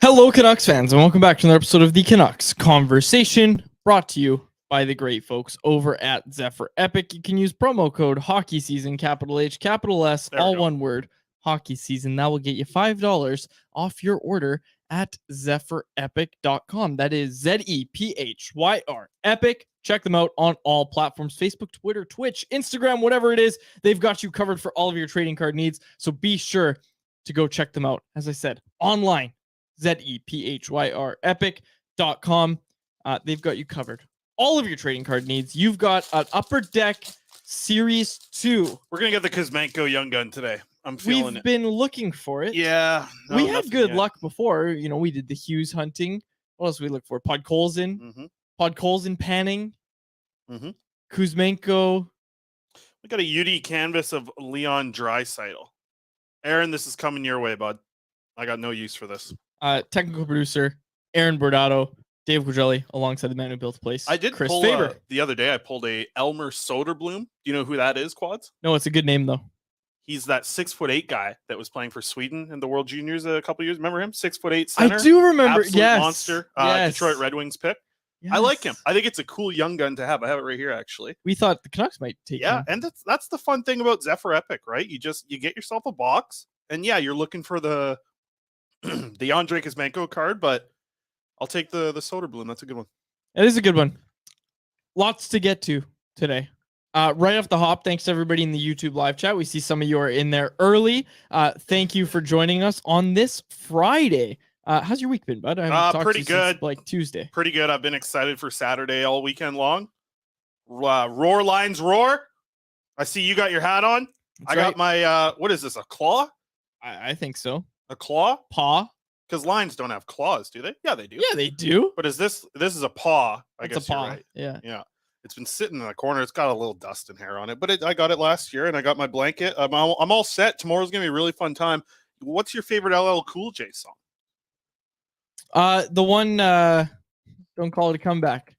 Hello, Canucks fans, and welcome back to another episode of the Canucks Conversation, brought to you by the great folks over at Zephyr Epic. You can use promo code Hockey Season, capital H, capital S, all one word, Hockey Season. That will get you $5 off your order at zephyrepic.com. That is ZEPHYR Epic. Check them out on all platforms: Facebook, Twitter, Twitch, Instagram, whatever it is. They've got you covered for all of your trading card needs. So be sure to go check them out. As I said, online. ZEPHYR Epic.com. They've got you covered. All of your trading card needs. You've got an Upper Deck Series 2. We're going to get the Kuzmenko Young Gun today. I'm feeling it. We've been looking for it. Yeah. No, we had good luck before. You know, we did the Hughes hunting. What else did we look for? Podkolzin panning. Kuzmenko. We got a UD canvas of Leon Draisaitl. Aaron, this is coming your way, bud. I got no use for this. Technical producer Aaron Bordato, Dave Gugelli, alongside the man who built the place. I did Chris pull Faber. The other day. I pulled a Elmer Soderblom. Do you know who that is, Quads? No, it's a good name though. He's that 6'8" guy that was playing for Sweden in the World Juniors a couple years. Remember him? 6'8" center. I do remember. Absolute yes, monster. Yes. Detroit Red Wings pick. Yes. I like him. I think it's a cool young gun to have. I have it right here, actually. We thought the Canucks might take him. Yeah, and that's the fun thing about Zephyr Epic, right? You get yourself a box, and yeah, you're looking for the Andrei Kuzmenko card, but I'll take the Soderblom. That's a good one. It is a good one. Lots to get to today. Right off the hop, thanks to everybody in the YouTube live chat. We see some of you are in there early. Thank you for joining us on this Friday. How's your week been, bud? I haven't talked pretty to you good. Since, like Tuesday. Pretty good. I've been excited for Saturday all weekend long. Roar Lines Roar. I see you got your hat on. That's got my, what is this, a claw? I think so. A claw? Paw? Because lions don't have claws, do they? Yeah, they do. Yeah, they do. But this is a paw. I It's guess a paw. you're right. Yeah. It's been sitting in the corner. It's got a little dust and hair on it, but I got it last year, and I got my blanket. I'm all set. Tomorrow's gonna be a really fun time. What's your favorite LL Cool J song? The one, Don't Call It a Comeback.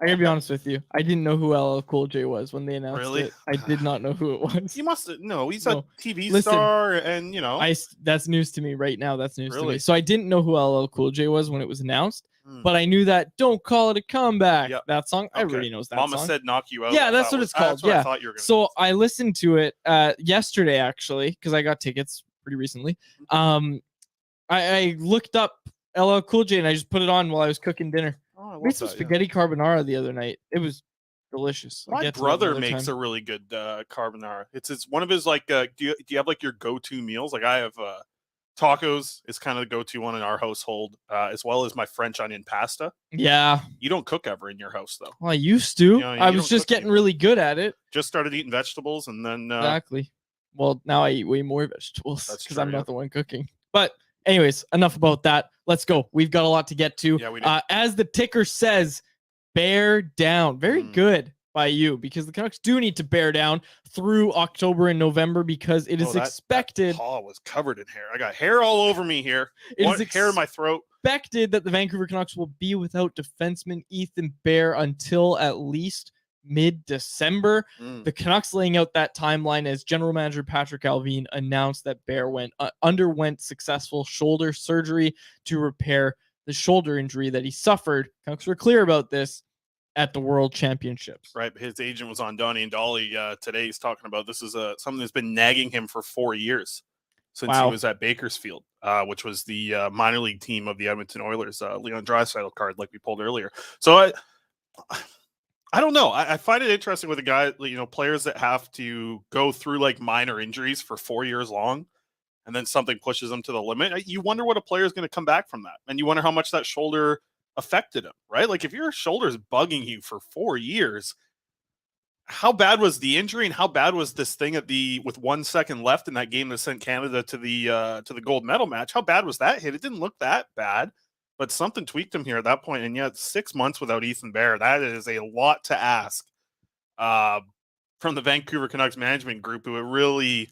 I gotta be honest with you. I didn't know who LL Cool J was when they announced it. I did not know who it was. You must know. He's a TV Listen, star, and you know. That's news to me right now. That's news to Really? me. So I didn't know who LL Cool J was when it was announced, but I knew that "Don't Call It a Comeback." Yep. That song, Okay. everybody knows that Mama song. said "Knock You Out." Yeah, that's what it's called. That's what Yeah. I thought you were gonna So I listened to it yesterday actually because I got tickets pretty recently. I looked up LL Cool J and I just put it on while I was cooking dinner. Oh, I love We made some spaghetti carbonara the other night. It was delicious. My brother makes a really good carbonara. It's one of his like. Do you have like your go-to meals? Like I have tacos is kind of the go-to one in our household, as well as my French onion pasta. Yeah. You don't cook ever in your house though. Well, I used to. Yeah, I you was don't just cook getting anymore. really good at it. Just started eating vegetables, and then Exactly. Well, now I eat way more vegetables That's because true, I'm yeah. not the one cooking. But anyways, enough about that. Let's go. We've got a lot to get to. Yeah, we do. As the ticker says, bear down. Very good by you, because the Canucks do need to bear down through October and November, because it is expected. That paw was covered in hair. I got hair all over me here. Hair in my throat. Expected that the Vancouver Canucks will be without defenseman Ethan Bear until at least mid-December. The Canucks laying out that timeline as general manager Patrick Alvin announced that Bear underwent successful shoulder surgery to repair the shoulder injury that he suffered. Canucks were clear about this at the World Championships. Right. His agent was on Donnie and Dolly today. He's talking about this is something that's been nagging him for 4 years since he was at Bakersfield, which was the minor league team of the Edmonton Oilers, Leon Draisaitl card like we pulled earlier. So I don't know. I find it interesting with a guy, players that have to go through like minor injuries for 4 years long, and then something pushes them to the limit. You wonder what a player is going to come back from that. And you wonder how much that shoulder affected him, right? Like if your shoulder is bugging you for 4 years, how bad was the injury, and how bad was this thing with 1 second left in that game that sent Canada to the gold medal match? How bad was that hit? It didn't look that bad, but something tweaked him here at that point. And yet 6 months without Ethan Bear, that is a lot to ask from the Vancouver Canucks management group, who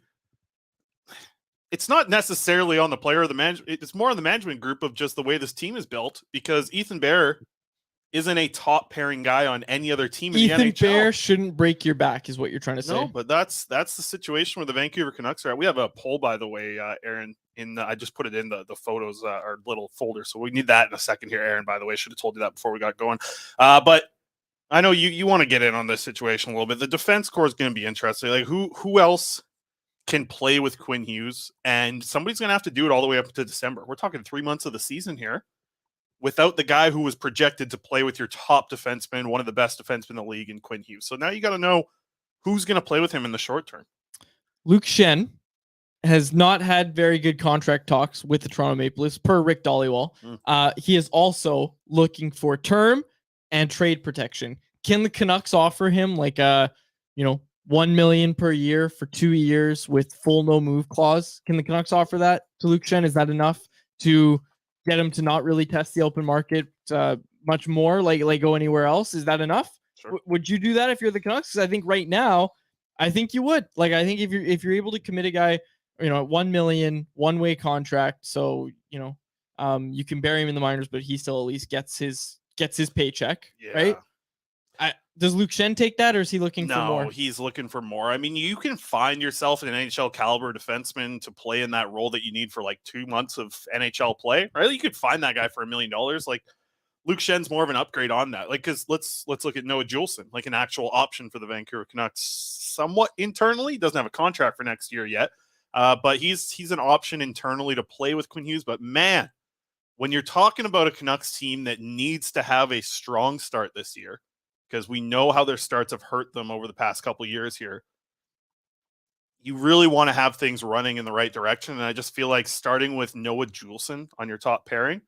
it's not necessarily on the player or the management. It's more on the management group of just the way this team is built, because Ethan Bear isn't a top pairing guy on any other team in the NHL. Ethan Bear shouldn't break your back, is what you're trying to say. No, but that's the situation where the Vancouver Canucks are at. We have a poll, by the way, Aaron. I just put it in the photos, our little folder. So we need that in a second here, Aaron. By the way, should have told you that before we got going. But I know you want to get in on this situation a little bit. The defense core is going to be interesting. Like who else can play with Quinn Hughes? And somebody's going to have to do it all the way up to December. We're talking 3 months of the season here, without the guy who was projected to play with your top defenseman, one of the best defensemen in the league, in Quinn Hughes. So now you got to know who's going to play with him in the short term. Luke Schenn has not had very good contract talks with the Toronto Maple Leafs, per Rick Dollywall. He is also looking for term and trade protection. Can the Canucks offer him like $1 million per year for 2 years with full no move clause? Can the Canucks offer that to Luke Schenn? Is that enough to get him to not really test the open market much more, like go anywhere else? Is that enough? Sure. Would you do that if you're the Canucks? Because I think right now, I think you would. Like, I think if you're able to commit a guy, $1 million one-way contract, so you can bury him in the minors, but he still at least gets his paycheck, right? Does Luke Schenn take that, or is he looking for more? No, he's looking for more. I mean, you can find yourself an NHL caliber defenseman to play in that role that you need for like 2 months of NHL play, right? You could find that guy for $1 million. Like Luke Schenn's more of an upgrade on that. Like, because let's look at Noah Juleson, like an actual option for the Vancouver Canucks, somewhat internally. He doesn't have a contract for next year yet, but he's an option internally to play with Quinn Hughes. But man, when you're talking about a Canucks team that needs to have a strong start this year, because we know how their starts have hurt them over the past couple of years here, you really want to have things running in the right direction. And I just feel like starting with Noah Juleson on your top pairing,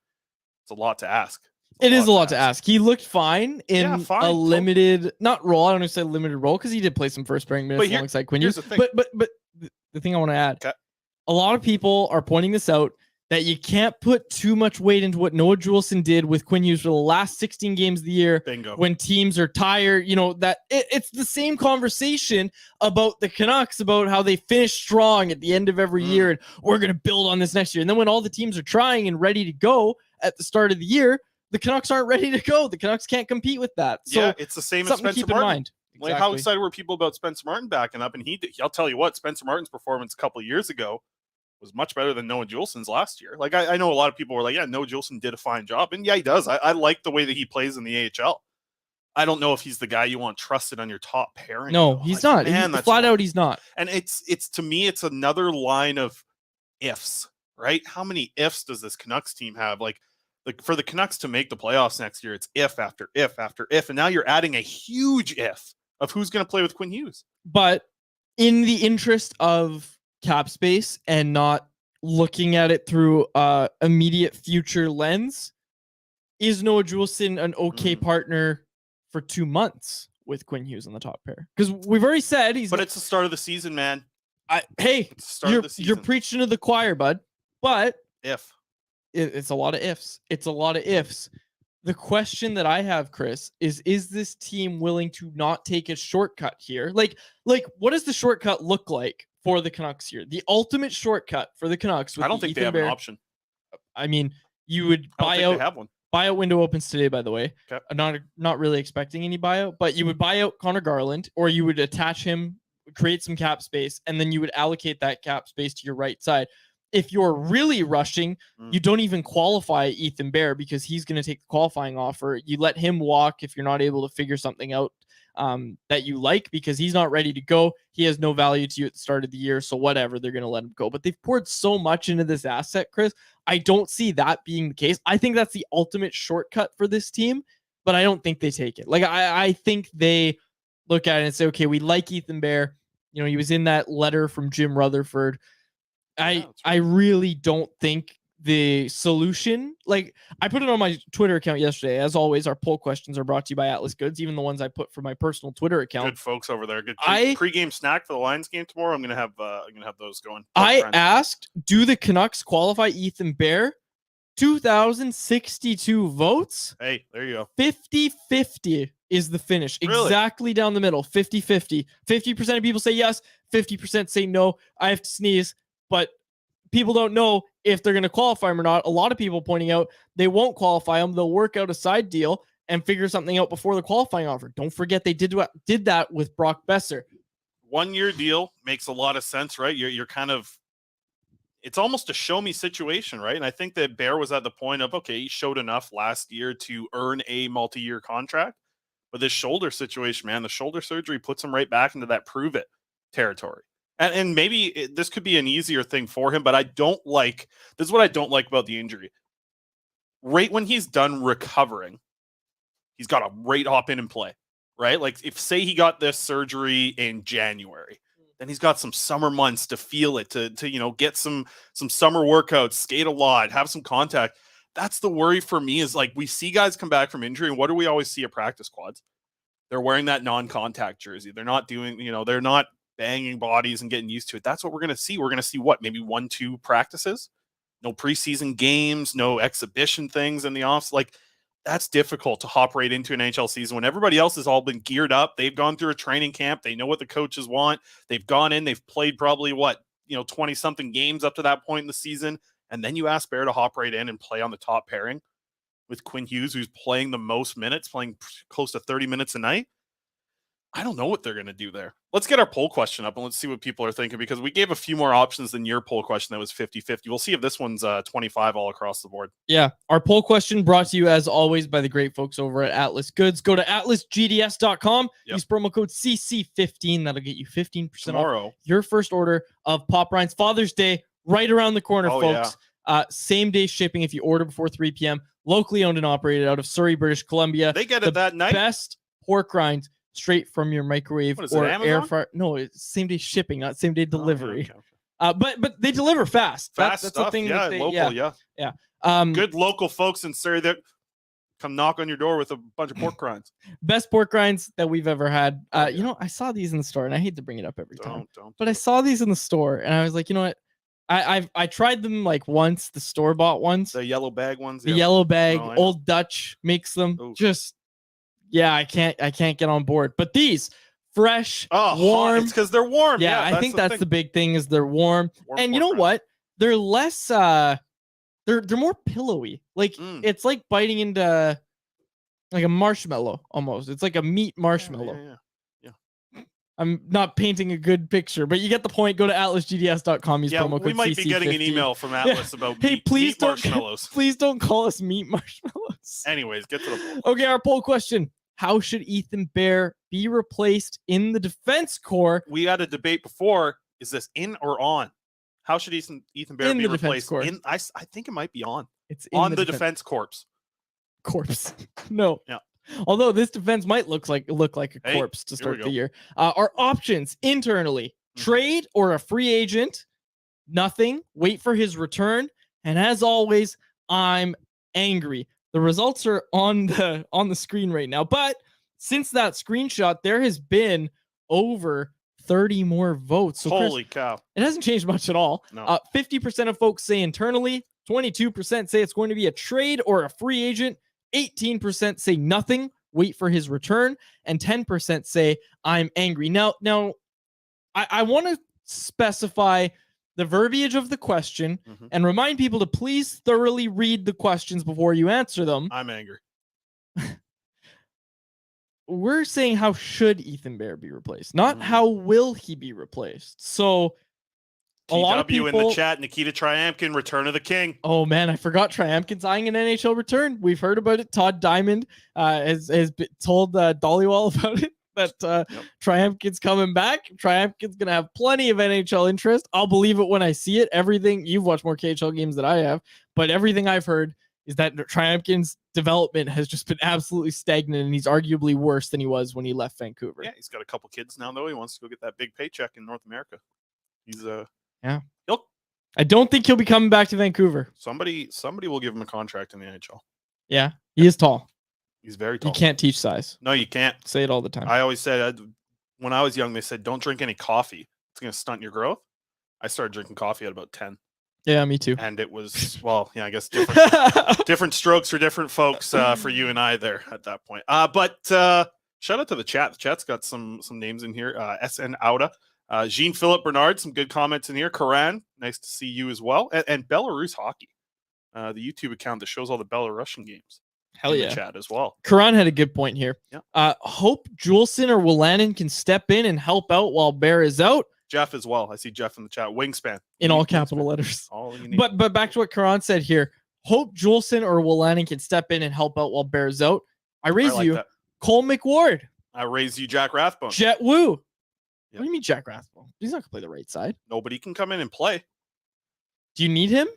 it's a lot to ask. It is a lot to ask. He looked fine in a limited, not role. I don't want to say limited role, because he did play some first pairing minutes alongside Quinn Hughes. But the thing I want to add, a lot of people are pointing this out, that you can't put too much weight into what Noah Juleson did with Quinn Hughes for the last 16 games of the year. Bingo. When teams are tired. That it's the same conversation about the Canucks, about how they finish strong at the end of every year, and we're going to build on this next year. And then when all the teams are trying and ready to go at the start of the year, the Canucks aren't ready to go. The Canucks can't compete with that. So yeah, it's the same as Spencer keep Martin. In mind. Like, how excited were people about Spencer Martin backing up? And I'll tell you what, Spencer Martin's performance a couple of years ago was much better than Noah Juleson's last year. Like, I know a lot of people were like, yeah, Noah Juleson did a fine job. And yeah, he does. I like the way that he plays in the AHL. I don't know if he's the guy you want trusted on your top pairing. No, he's not. Flat out, he's not. And it's to me, it's another line of ifs, right? How many ifs does this Canucks team have? Like for the Canucks to make the playoffs next year, it's if after if after if. And now you're adding a huge if of who's going to play with Quinn Hughes. But in the interest of cap space and not looking at it through immediate future lens, is Noah Juleson an okay partner for 2 months with Quinn Hughes on the top pair? Because we've already said but it's the start of the season, man. You're preaching to the choir, bud. But it's a lot of ifs. It's a lot of ifs. The question that I have, Chris, is this team willing to not take a shortcut here? Like what does the shortcut look like for the Canucks here? The ultimate shortcut for the Canucks. I don't think they have an option. I mean, you would buy out. Have one. Buyout window opens today, by the way. Okay. I'm not really expecting any buyout, but you would buy out Connor Garland, or you would attach him, create some cap space, and then you would allocate that cap space to your right side. If you're really rushing, you don't even qualify Ethan Bear, because he's going to take the qualifying offer. You let him walk if you're not able to figure something out that you like, because he's not ready to go. He has no value to you at the start of the year, so whatever, they're going to let him go. But they've poured so much into this asset, Chris. I don't see that being the case. I think that's the ultimate shortcut for this team, but I don't think they take it. Like, I think they look at it and say, okay, we like Ethan Bear. He was in that letter from Jim Rutherford. I really don't think the solution, like, I put it on my Twitter account yesterday. As always, our poll questions are brought to you by Atlas Goods, even the ones I put for my personal Twitter account. Good folks over there. Good pre-game snack for the Lions game tomorrow. I'm gonna have those going. I asked, do the Canucks qualify Ethan Bear? 2,062 votes. Hey, there you go. 50-50 is the finish. Really? Exactly down the middle. 50-50. 50% of people say yes. 50% say no. I have to sneeze. But people don't know if they're going to qualify him or not. A lot of people pointing out they won't qualify him. They'll work out a side deal. and figure something out before the qualifying offer. Don't forget they did that with Brock Besser. 1 year deal makes a lot of sense, right? You're kind of, it's almost a show me situation, right? And I think that Bear was at the point of, okay, he showed enough last year to earn a multi-year contract. But this shoulder situation, man, the shoulder surgery puts him right back into that prove it territory. And maybe this could be an easier thing for him, but this is what I don't like about the injury. Right when he's done recovering, he's got to right hop in and play, right? Like if say he got this surgery in January, then he's got some summer months to feel it, to get some summer workouts, skate a lot, have some contact. That's the worry for me is like we see guys come back from injury, and what do we always see at practice quads? They're wearing that non-contact jersey. They're not doing, they're not banging bodies and getting used to it. That's what we're going to see. We're going to see what, maybe 1-2 practices, no preseason games, no exhibition things in the offs. Like that's difficult to hop right into an NHL season when everybody else has all been geared up. They've gone through a training camp. They know what the coaches want. They've gone in, they've played probably 20 something games up to that point in the season. And then you ask Bear to hop right in and play on the top pairing with Quinn Hughes, who's playing the most minutes, playing close to 30 minutes a night. I don't know what they're going to do there. Let's get our poll question up and let's see what people are thinking, because we gave a few more options than your poll question that was 50-50. We'll see if this one's 25 all across the board. Yeah. Our poll question brought to you as always by the great folks over at Atlas Goods. Go to atlasgds.com. Yep. Use promo code CC15. That'll get you 15% Tomorrow. off your first order of Pop Ryan's Father's Day right around the corner, folks. Yeah. Same day shipping if you order before 3 p.m. Locally owned and operated out of Surrey, British Columbia. They get it that night. Best pork rinds straight from your microwave or air fryer. No, it's same day shipping, not same day delivery. Oh, okay. But they deliver fast. Fast that's stuff. the thing. Yeah, that local. Yeah. Good local folks in Surrey that come knock on your door with a bunch of pork rinds. Best pork rinds that we've ever had. I saw these in the store, and I hate to bring it up every time. But I saw these in the store, and I was like, you know what? I tried them like once, the store bought ones. The yellow bag ones. The yellow bag, Old Dutch makes them. Ooh. I can't get on board. But these fresh, warm. It's because they're warm. Yeah, I think that's the big thing is they're warm. And you know what? They're less. They're more pillowy. Like it's like biting into like a marshmallow almost. It's like a meat marshmallow. Yeah. I'm not painting a good picture, but you get the point. Go to atlasgds.com. Use promo code we might CC15. be getting an email from Atlas about meat marshmallows. Please don't call us meat marshmallows. Anyways, get to the poll. Okay, our poll question. How should Ethan Bear be replaced in the defense corps? We had a debate before. Is this in or on? How should Ethan Bear be replaced? I think it might be on. It's on the defense corps. Corpse. No. Yeah. Although this defense might look like a corpse to start the year. Our options internally: trade or a free agent. Nothing. Wait for his return. And as always, I'm angry. The results are on the screen right now. But since that screenshot, there has been over 30 more votes. So holy cow! It hasn't changed much at all. No. 50% of folks say internally. 22% say it's going to be a trade or a free agent. 18% say nothing, wait for his return, and 10% say I'm angry. Now, I want to specify the verbiage of the question and remind people to please thoroughly read the questions before you answer them. I'm angry. We're saying how should Ethan Bear be replaced, not how will he be replaced. So a lot of people in the chat, Nikita Triamkin, Return of the King. Oh man, I forgot Triamkin's eyeing an NHL return. We've heard about it. Todd Diamond has told Dollywall about it, that Triamkin's coming back. Triamkin's going to have plenty of NHL interest. I'll believe it when I see it. Everything, you've watched more KHL games than I have, but everything I've heard is that Triamkin's development has just been absolutely stagnant, and he's arguably worse than he was when he left Vancouver. Yeah, he's got a couple kids now, though. He wants to go get that big paycheck in North America. He's yeah. I don't think he'll be coming back to Vancouver. Somebody will give him a contract in the NHL. Yeah, he is tall. He's very tall. You can't teach size. No, you can't. Say it all the time. I always said, when I was young, they said, don't drink any coffee. It's going to stunt your growth. I started drinking coffee at about 10. Yeah, me too. And it was, I guess different strokes for different folks for you and I there at that point. But shout out to the chat. The chat's got some names in here. SN Auda. Jean-Philippe Bernard, some good comments in here. Karan, nice to see you as well. And Belarus Hockey, the YouTube account that shows all the Belarusian games. Hell in yeah. the chat as well. Karan had a good point here. Yeah. Hope Juleson or Wolanin can step in and help out while Bear is out. Jeff as well. I see Jeff in the chat. Wingspan. In all capital letters. All you need. But back to what Karan said here. Hope Juleson or Wolanin can step in and help out while Bear is out. I raise you that. Cole McWard. I raise you Jack Rathbone. Jet Wu. Yep. What do you mean Jack Rathbone? He's not going to play the right side. Nobody can come in and play. Do you need him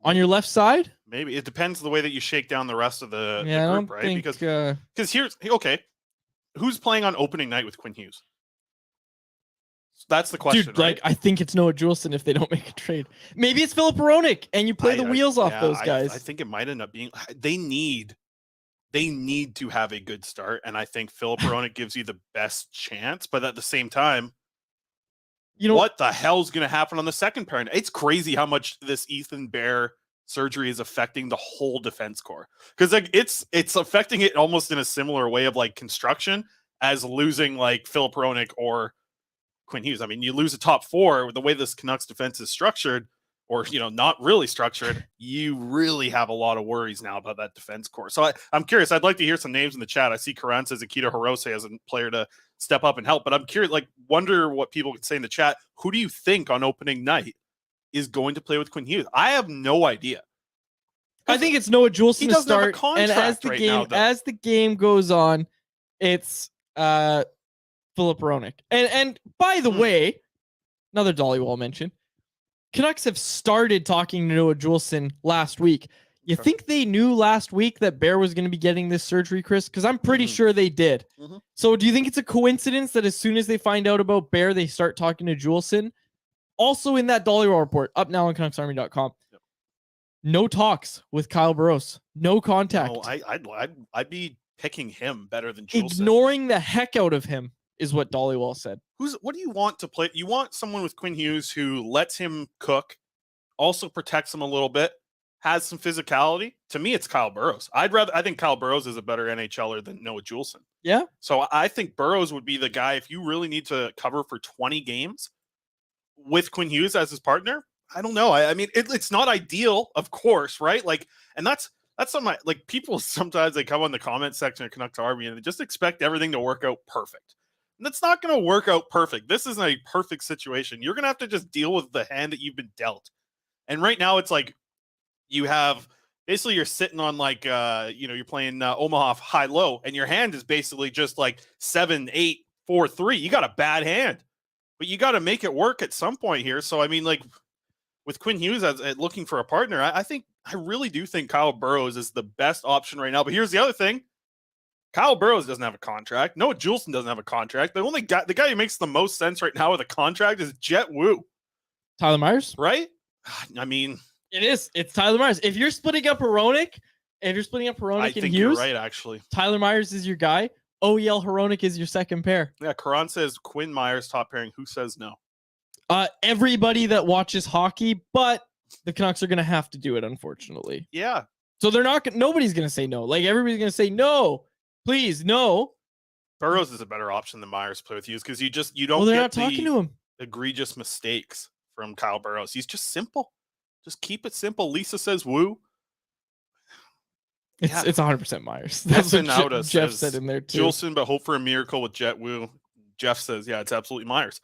on your left side? Maybe. It depends the way that you shake down the rest of the group, right? Think, because here's, okay, who's playing on opening night with Quinn Hughes? That's the question, dude. Right? I think it's Noah Juleson if they don't make a trade. Maybe it's Philip Hronik and you play the wheels off those guys. I think it might end up being. They need to have a good start, and I think Philip Hronik gives you the best chance. But at the same time, what the hell's going to happen on the second pairing? It's crazy how much this Ethan Bear surgery is affecting the whole defense core, because like it's affecting it almost in a similar way of like construction as losing like Philip Hronik or Quinn Hughes. I mean, you lose a top four, the way this Canucks defense is structured, or not really structured, you really have a lot of worries now about that defense core. So I'm curious. I'd like to hear some names in the chat. I see Karan says Akita Hirose as a player to step up and help, but I'm curious. Wonder what people could say in the chat. Who do you think on opening night is going to play with Quinn Hughes? I have no idea. I think it's Noah Juleson to start, and as the game goes on, it's Philip Hronik. And by the way, another Dollywall mention. Canucks have started talking to Noah Juleson last week. You think they knew last week that Bear was going to be getting this surgery, Chris? Because I'm pretty sure they did. So do you think it's a coincidence that as soon as they find out about Bear, they start talking to Juleson? Also in that Dollywall report, up now on CanucksArmy.com. No talks with Kyle Burroughs. No contact. No, I'd be picking him better than Juleson. Ignoring the heck out of him is what Dollywall said. What do you want to play? You want someone with Quinn Hughes who lets him cook, also protects him a little bit, has some physicality. To me, it's Kyle Burroughs. I think Kyle Burroughs is a better NHLer than Noah Juleson. Yeah. So I think Burroughs would be the guy if you really need to cover for 20 games with Quinn Hughes as his partner. I don't know. I mean, it's not ideal, of course, right? And that's something people sometimes they come on the comment section of Canucks Army and they just expect everything to work out perfect. And that's not going to work out perfect. This isn't a perfect situation. You're going to have to just deal with the hand that you've been dealt. And right now it's like you have basically you're sitting on you're playing Omaha high-low and your hand is basically just 7-8-4-3. You got a bad hand, but you got to make it work at some point here. So, I mean, with Quinn Hughes looking for a partner, I really do think Kyle Burroughs is the best option right now. But here's the other thing. Kyle Burroughs doesn't have a contract. Noah Juleson doesn't have a contract. The guy who makes the most sense right now with a contract is Jet Wu. Tyler Myers? Right? I mean... It's Tyler Myers. If you're splitting up Hronik, and Hughes... I think you're right, actually. Tyler Myers is your guy. OEL Hronik is your second pair. Yeah, Karan says Quinn Myers top pairing. Who says no? Everybody that watches hockey, but the Canucks are going to have to do it, unfortunately. Yeah. So nobody's going to say no. Everybody's going to say no. Please, no. Burroughs is a better option than Myers to play with Hughes because you don't they're get not talking to him. Egregious mistakes from Kyle Burroughs. He's just simple. Just keep it simple. Lisa says woo. It's 100% Myers. That's what Jeff said in there too. Juleson, but hope for a miracle with Jet Wu. Jeff says, yeah, it's absolutely Myers.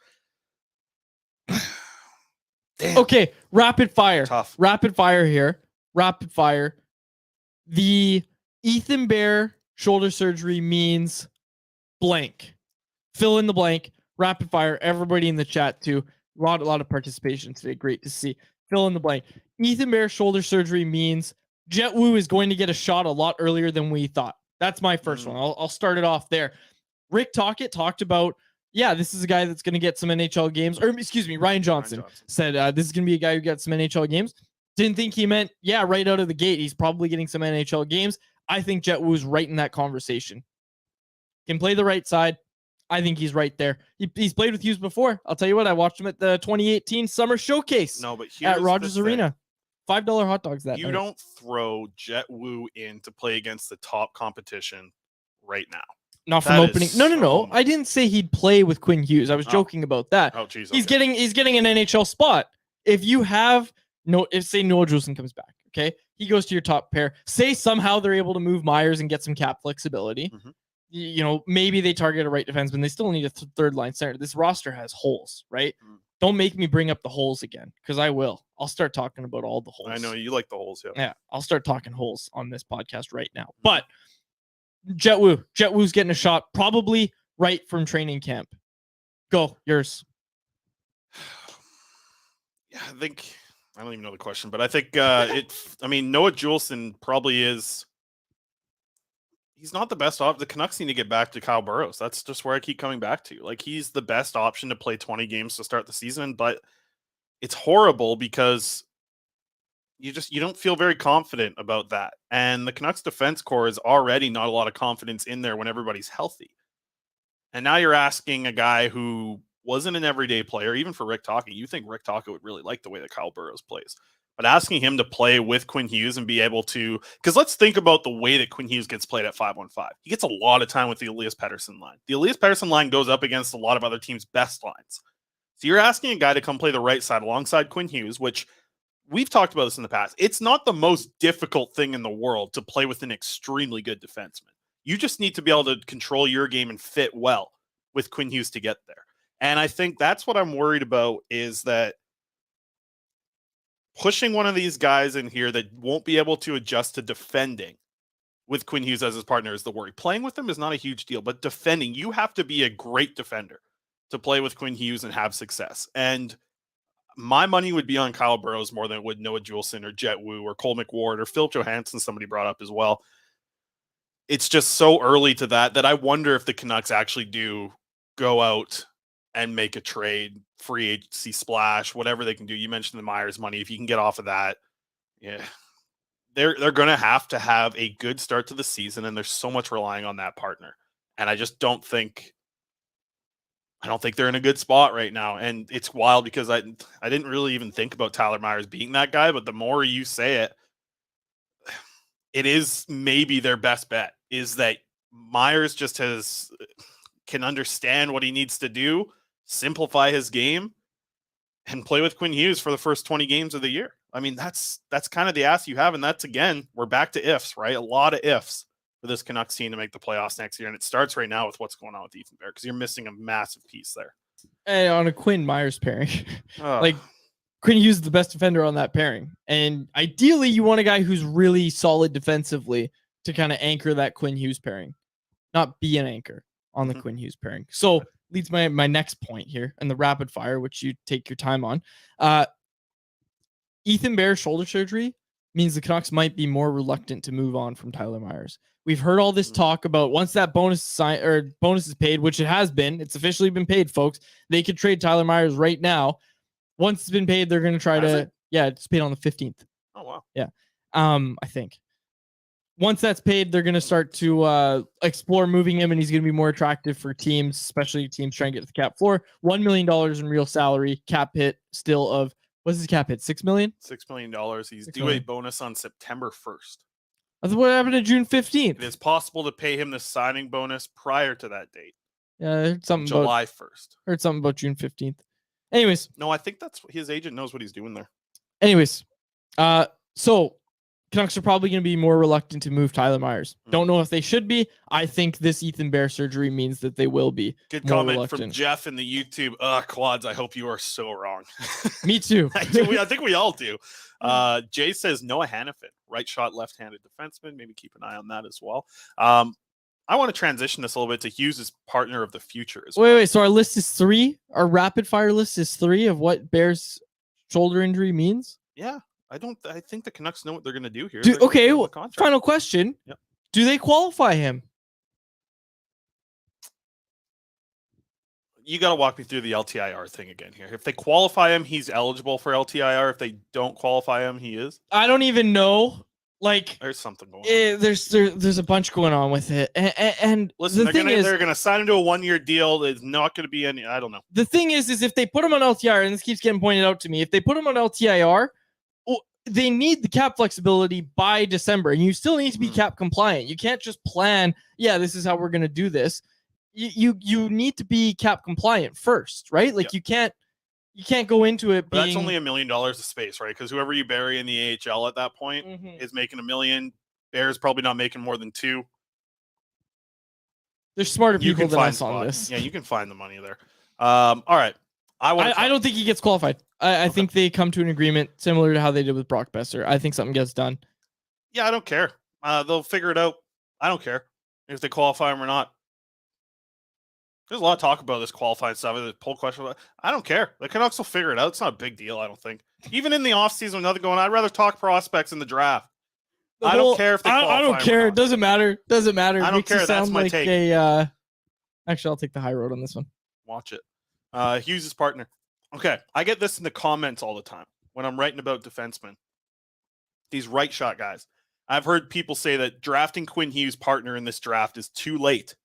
Damn. Okay, rapid fire. Tough. Rapid fire here. Rapid fire. The Ethan Bear shoulder surgery means blank. Fill in the blank. Rapid fire. Everybody in the chat too. A lot of participation today. Great to see. Fill in the blank. Ethan Bear shoulder surgery means Jet Wu is going to get a shot a lot earlier than we thought. That's my first one. I'll start it off there. Rick Tocchet talked about, this is a guy that's going to get some NHL games. Or, excuse me, Ryan Johnson said this is going to be a guy who gets some NHL games. Didn't think he meant, right out of the gate, he's probably getting some NHL games. I think Jet Wu's right in that conversation. Can play the right side. I think he's right there. He's played with Hughes before. I'll tell you what, I watched him at the 2018 Summer Showcase at Rogers Arena. $5 hot dogs that night. You don't throw Jet Wu in to play against the top competition right now. Not from opening. No. I didn't say he'd play with Quinn Hughes. I was joking about that. Oh, geez. He's getting an NHL spot. If you have if say Noah Juleson comes back, Okay. He goes to your top pair. Say somehow they're able to move Myers and get some cap flexibility. Mm-hmm. You know, maybe they target a right defenseman. They still need a third line center. This roster has holes, right? Don't make me bring up the holes again, because I will. I'll start talking about all the holes. I know you like the holes, Yeah, I'll start talking holes on this podcast right now. But Jet Woo's getting a shot, probably right from training camp. Go, yours. Yeah, I don't even know the question, but I think Noah Juleson probably is. He's not the best option. The Canucks need to get back to Kyle Burrows. That's just where I keep coming back to. Like, he's the best option to play 20 games to start the season, but it's horrible because you don't feel very confident about that. And the Canucks defense core is already not a lot of confidence in there when everybody's healthy. And now you're asking a guy who wasn't an everyday player, even for Rick Tocchet. You think Rick Tocchet would really like the way that Kyle Burrows plays. But asking him to play with Quinn Hughes and be able to, because let's think about the way that Quinn Hughes gets played at 5-on-5. He gets a lot of time with the Elias Pettersson line. The Elias Pettersson line goes up against a lot of other teams' best lines. So you're asking a guy to come play the right side alongside Quinn Hughes, which we've talked about this in the past. It's not the most difficult thing in the world to play with an extremely good defenseman. You just need to be able to control your game and fit well with Quinn Hughes to get there. And I think that's what I'm worried about, is that pushing one of these guys in here that won't be able to adjust to defending with Quinn Hughes as his partner is the worry. Playing with him is not a huge deal, but defending, you have to be a great defender to play with Quinn Hughes and have success. And my money would be on Kyle Burrows more than it would Noah Juleson or Jet Woo or Cole McWard or Phil Johansson, somebody brought up as well. It's just so early to that I wonder if the Canucks actually do go out and make a trade, free agency splash, whatever they can do. You mentioned the Myers money. If you can get off of that, yeah, they're going to have a good start to the season, and there's so much relying on that partner. And I just don't think they're in a good spot right now. And it's wild because I didn't really even think about Tyler Myers being that guy, but the more you say it, it is maybe their best bet, is that Myers just can understand what he needs to do, simplify his game, and play with Quinn Hughes for the first 20 games of the year. I mean, that's kind of the ask you have. And that's, again, we're back to ifs, right? A lot of ifs for this Canucks team to make the playoffs next year. And it starts right now with what's going on with Ethan Bear, because you're missing a massive piece there. And on a Quinn Myers pairing, like Quinn Hughes is the best defender on that pairing. And ideally you want a guy who's really solid defensively to kind of anchor that Quinn Hughes pairing, not be an anchor on the Quinn Hughes pairing. So leads my next point here, and the rapid fire, which you take your time on. Ethan Bear's shoulder surgery means the Canucks might be more reluctant to move on from Tyler Myers. We've heard all this talk about once that bonus is paid, which it has been, it's officially been paid, folks. They could trade Tyler Myers right now. Once it's been paid, they're going to try it's paid on the 15th. Oh, wow. Yeah. I think. Once that's paid, they're going to start to explore moving him, and he's going to be more attractive for teams, especially teams trying to get to the cap floor. $1 million in real salary, cap hit still of, what's his cap hit? $6 million? $6 million. He's due a bonus on September 1st. That's what happened to June 15th. It is possible to pay him the signing bonus prior to that date. Yeah, I heard something July 1st. Heard something about June 15th. Anyways. No, I think that's his agent knows what he's doing there. Anyways, so Canucks are probably going to be more reluctant to move Tyler Myers. Don't know if they should be. I think this Ethan Bear surgery means that they will be. Good comment from Jeff in the YouTube. Quads, I hope you are so wrong. Me too. I think we all do. Jay says Noah Hannafin, right shot, left-handed defenseman. Maybe keep an eye on that as well. I want to transition this a little bit to Hughes' partner of the future as well. Wait. So our list is 3. Our rapid fire list is 3 of what Bear's shoulder injury means? Yeah. I think the Canucks know what they're going to do here. Okay, final question. Yep. Do they qualify him? You got to walk me through the LTIR thing again here. If they qualify him, he's eligible for LTIR. If they don't qualify him, he is. I don't even know. Like, there's something going on. There's a bunch going on with it. And listen, they're going to sign him to a 1-year deal. There's not going to be any. I don't know. The thing is if they put him on LTIR, and this keeps getting pointed out to me, if they put him on LTIR, they need the cap flexibility by December, and you still need to be cap compliant. You can't just plan, this is how we're going to do this. You need to be cap compliant first, right? Like you can't you can't go into it But being... that's only $1 million of space, right? Because whoever you bury in the AHL at that point is making $1 million. Bears probably not making more than $2 million. There's smarter people than us on this. Yeah, you can find the money there. All right. I don't think he gets qualified. I think they come to an agreement similar to how they did with Brock Besser. I think something gets done. Yeah, I don't care. They'll figure it out. I don't care if they qualify him or not. There's a lot of talk about this qualifying stuff. The poll question. I don't care. The Canucks will figure it out. It's not a big deal, I don't think. Even in the offseason, nothing going on, I'd rather talk prospects in the draft. I don't care if they qualify. I don't care. It doesn't matter. Doesn't matter. I don't care. That's my take. Actually, I'll take the high road on this one. Watch it. Hughes' partner. Okay. I get this in the comments all the time when I'm writing about defensemen. These right shot guys. I've heard people say that drafting Quinn Hughes' partner in this draft is too late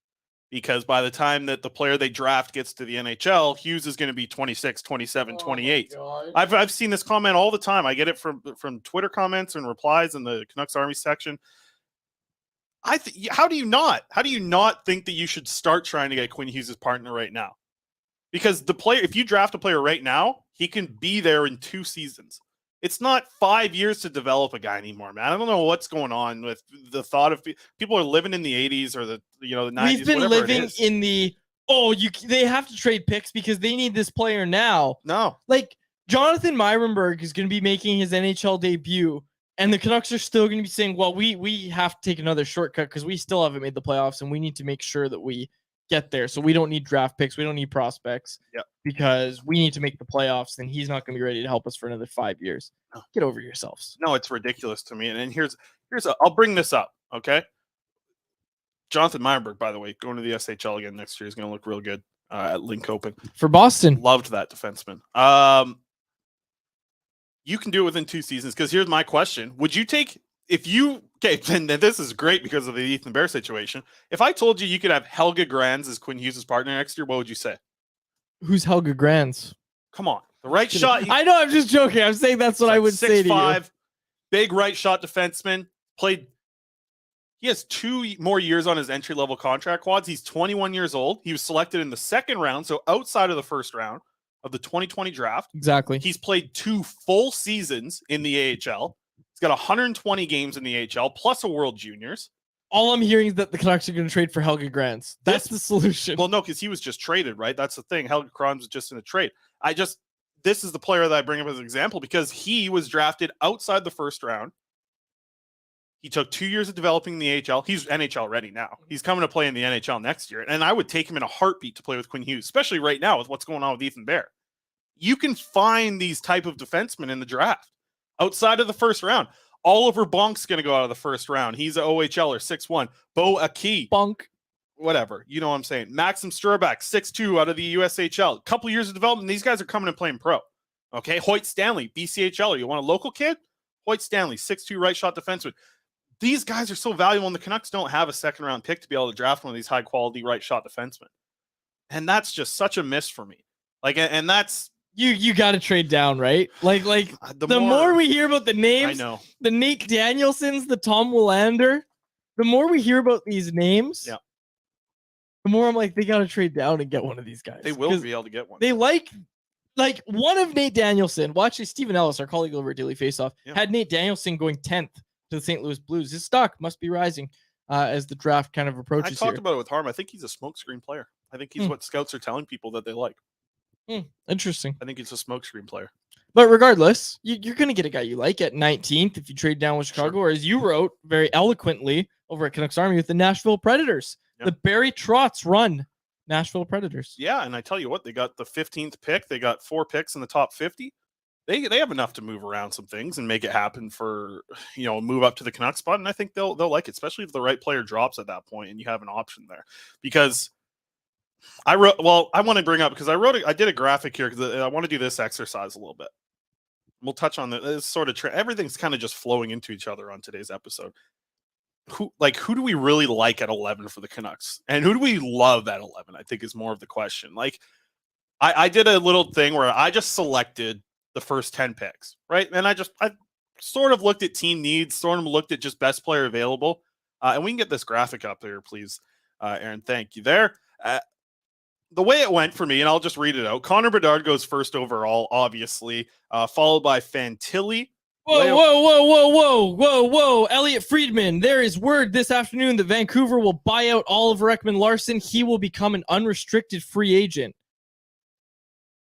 because by the time that the player they draft gets to the NHL, Hughes is going to be 26, 27, 28. I've seen this comment all the time. I get it from Twitter comments and replies in the Canucks Army section. How do you not think that you should start trying to get Quinn Hughes' partner right now? Because the player, if you draft a player right now, he can be there in 2 seasons. It's not 5 years to develop a guy anymore, man. I don't know what's going on with the thought of people are living in the 80s or the 90s. We've been living in the they have to trade picks because they need this player now. No, like Jonathan Myrenberg is going to be making his NHL debut, and the Canucks are still going to be saying, "Well, we have to take another shortcut because we still haven't made the playoffs, and we need to make sure that we get there. So we don't need draft picks, we don't need prospects, because we need to make the playoffs. And he's not going to be ready to help us for another 5 years. No. Get over yourselves. No, it's ridiculous to me. And here's I'll bring this up, okay? Jonathan Myrenberg, by the way, going to the SHL again next year is going to look real good at Linköping for Boston. Loved that defenseman. You can do it within 2 seasons because here's my question: would you take and this is great because of the Ethan Bear situation. If I told you could have Helge Grans as Quinn Hughes' partner next year, what would you say? Who's Helge Grans? Come on. The right shot. I know, I'm just joking. I'm saying that's what I would say to you. 6'5", big right shot defenseman. He has 2 more years on his entry-level contract, Quads. He's 21 years old. He was selected in the 2nd round, so outside of the 1st round of the 2020 draft. Exactly. He's played 2 full seasons in the AHL. He's got 120 games in the AHL, plus a World Juniors. All I'm hearing is that the Canucks are going to trade for Helge Grans. That's the solution. Well, no, because he was just traded, right? That's the thing. Helge Grans was just in a trade. This is the player that I bring up as an example because he was drafted outside the 1st round. He took 2 years of developing the AHL. He's NHL ready now. He's coming to play in the NHL next year. And I would take him in a heartbeat to play with Quinn Hughes, especially right now with what's going on with Ethan Bear. You can find these type of defensemen in the draft outside of the 1st round. Oliver Bonk's going to go out of the 1st round. He's an OHLer, 6'1". Bo Aki. Bonk. Whatever. You know what I'm saying. Maxim Sturback, 6'2", out of the USHL. A couple years of development. These guys are coming and playing pro. Okay. Hoyt Stanley, BCHL. You want a local kid? Hoyt Stanley, 6'2", right shot defenseman. These guys are so valuable, and the Canucks don't have a 2nd round pick to be able to draft one of these high quality right shot defensemen. And that's just such a miss for me. And that's, You got to trade down, right? Like the more we hear about the names, I know. The Nate Danielsons, the Tom Willander, the more we hear about these names, the more I'm like, they got to trade down and get one of these guys. They will be able to get one. They like one of Nate Danielson. Well, actually, Stephen Ellis, our colleague over at Daily Faceoff, had Nate Danielson going 10th to the St. Louis Blues. His stock must be rising as the draft kind of approaches. I talked about it with Harm. I think he's a smokescreen player. I think he's what scouts are telling people that they like. Interesting. I think he's a smokescreen player. But regardless, you're going to get a guy you like at 19th if you trade down with Chicago, or as you wrote very eloquently over at Canucks Army with the Nashville Predators. Yep. The Barry Trotz run Nashville Predators. Yeah, and I tell you what, they got the 15th pick. They got 4 picks in the top 50. They have enough to move around some things and make it happen for, move up to the Canucks spot. And I think they'll like it, especially if the right player drops at that point and you have an option there. Because I want to bring up, because I did a graphic here because I want to do this exercise a little bit. We'll touch on this sort of everything's kind of just flowing into each other on today's episode. Who do we really like at 11 for the Canucks, and who do we love at 11? I think is more of the question. Like, I did a little thing where I just selected the first 10 picks, right? And I sort of looked at team needs, sort of looked at just best player available, and we can get this graphic up there, please, Aaron. Thank you there. the way it went for me, and I'll just read it out. Connor Bedard goes first overall, obviously, followed by Fantilli. Whoa. Elliot Friedman, there is word this afternoon that Vancouver will buy out Oliver Ekman-Larsson. He will become an unrestricted free agent.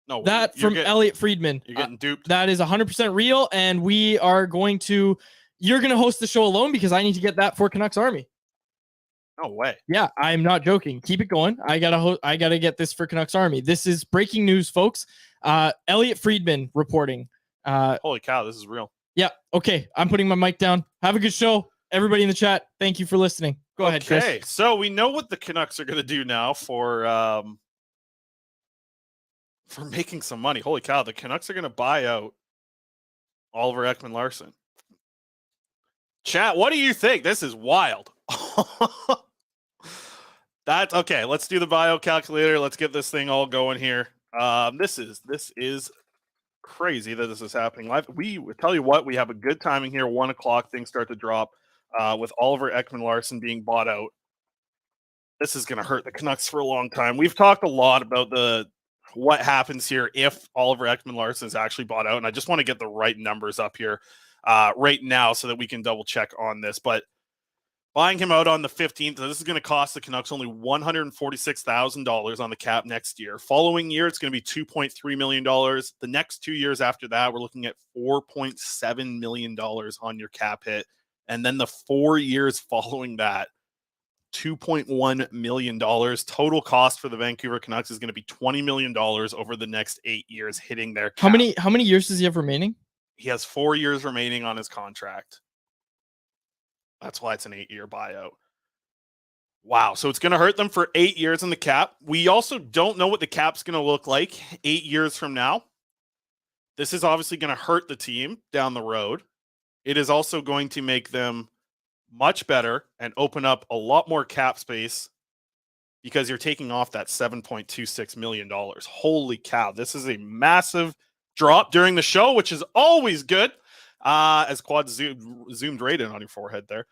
No, that from Elliot Friedman. You're getting duped. That is 100% real, and we are going to... You're going to host the show alone because I need to get that for Canucks Army. No way. Yeah, I'm not joking. Keep it going. I gotta get this for Canucks Army. This is breaking news, folks. Elliot Friedman reporting. Holy cow, this is real. Yeah. Okay. I'm putting my mic down. Have a good show. Everybody in the chat, thank you for listening. Go ahead, Chris. Okay, so we know what the Canucks are going to do now for making some money. Holy cow, the Canucks are going to buy out Oliver Ekman-Larsson. Chat, what do you think? This is wild. That's okay. Let's do the bio calculator. Let's get this thing all going here. This is crazy that this is happening live. We tell you what, we have a good timing here. 1 o'clock, things start to drop with Oliver Ekman-Larsson being bought out. This is going to hurt the Canucks for a long time. We've talked a lot about what happens here if Oliver Ekman-Larsson is actually bought out, and I just want to get the right numbers up here right now so that we can double check on this. But buying him out on the 15th, this is going to cost the Canucks only $146,000 on the cap next year. Following year, it's going to be $2.3 million. The next 2 years after that, we're looking at $4.7 million on your cap hit. And then the 4 years following that, $2.1 million. Total cost for the Vancouver Canucks is going to be $20 million over the next 8 years, hitting their cap. How many years does he have remaining? He has 4 years remaining on his contract. That's why it's an 8-year buyout. Wow. So it's going to hurt them for 8 years in the cap. We also don't know what the cap's going to look like 8 years from now. This is obviously going to hurt the team down the road. It is also going to make them much better and open up a lot more cap space because you're taking off that $7.26 million. Holy cow. This is a massive drop during the show, which is always good. As Quads zoomed right in on your forehead there.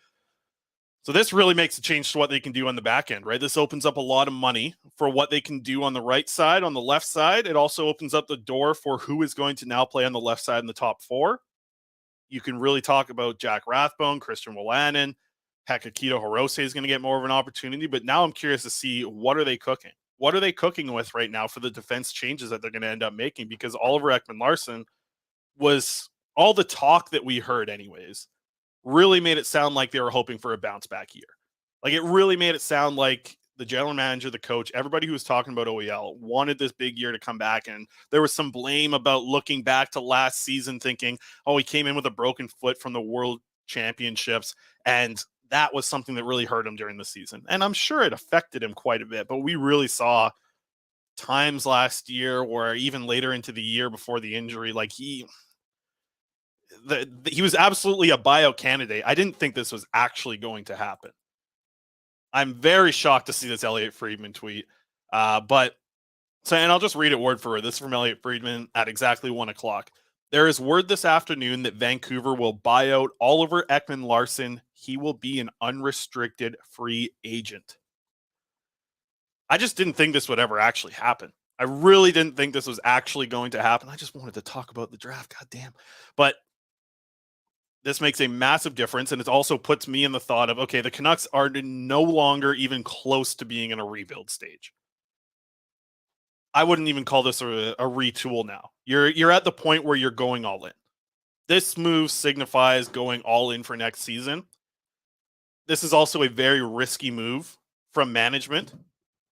So this really makes a change to what they can do on the back end, right? This opens up a lot of money for what they can do on the right side, on the left side. It also opens up the door for who is going to now play on the left side in the top four. You can really talk about Jack Rathbone, Christian Wolanin, heck, Akito Hirose is going to get more of an opportunity, but now I'm curious to see what are they cooking? What are they cooking with right now for the defense changes that they're going to end up making? Because Oliver Ekman-Larsson was... all the talk that we heard anyways really made it sound like they were hoping for a bounce back year. Like it really made it sound like the general manager, the coach, everybody who was talking about OEL wanted this big year to come back. And there was some blame about looking back to last season thinking, oh, he came in with a broken foot from the World Championships. And that was something that really hurt him during the season. And I'm sure it affected him quite a bit, but we really saw times last year or even later into the year before the injury, like he was absolutely a buyout candidate. I didn't think this was actually going to happen. I'm very shocked to see this Elliot Friedman tweet. And I'll just read it word for word. This is from Elliot Friedman at exactly 1 o'clock. There is word this afternoon that Vancouver will buy out Oliver Ekman-Larsson. He will be an unrestricted free agent. I just didn't think this would ever actually happen. I really didn't think this was actually going to happen. I just wanted to talk about the draft. God damn. But this makes a massive difference, and it also puts me in the thought of, okay, the Canucks are no longer even close to being in a rebuild stage. I wouldn't even call this a retool now. You're at the point where you're going all in. This move signifies going all in for next season. This is also a very risky move from management.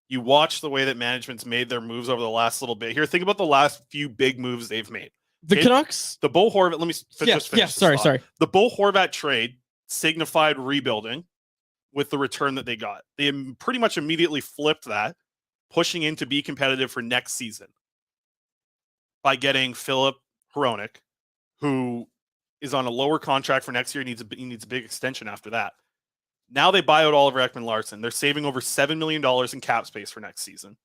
You watch the way that management's made their moves over the last little bit here. Think about the last few big moves they've made. The Canucks? The Bo Horvat, let me just finish. Sorry. The Bo Horvat trade signified rebuilding with the return that they got. They pretty much immediately flipped that, pushing in to be competitive for next season by getting Philip Hronek, who is on a lower contract for next year. He needs a big extension after that. Now they buy out Oliver Ekman-Larsson. They're saving over $7 million in cap space for next season.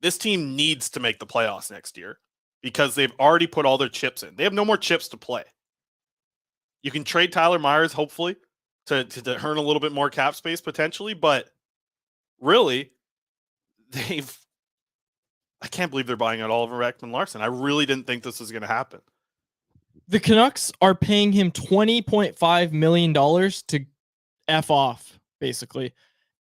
This team needs to make the playoffs next year because they've already put all their chips in. They have no more chips to play. You can trade Tyler Myers, hopefully, to earn a little bit more cap space potentially, but really, I can't believe they're buying out Oliver Ekman-Larsson. I really didn't think this was going to happen. The Canucks are paying him $20.5 million to F off, basically.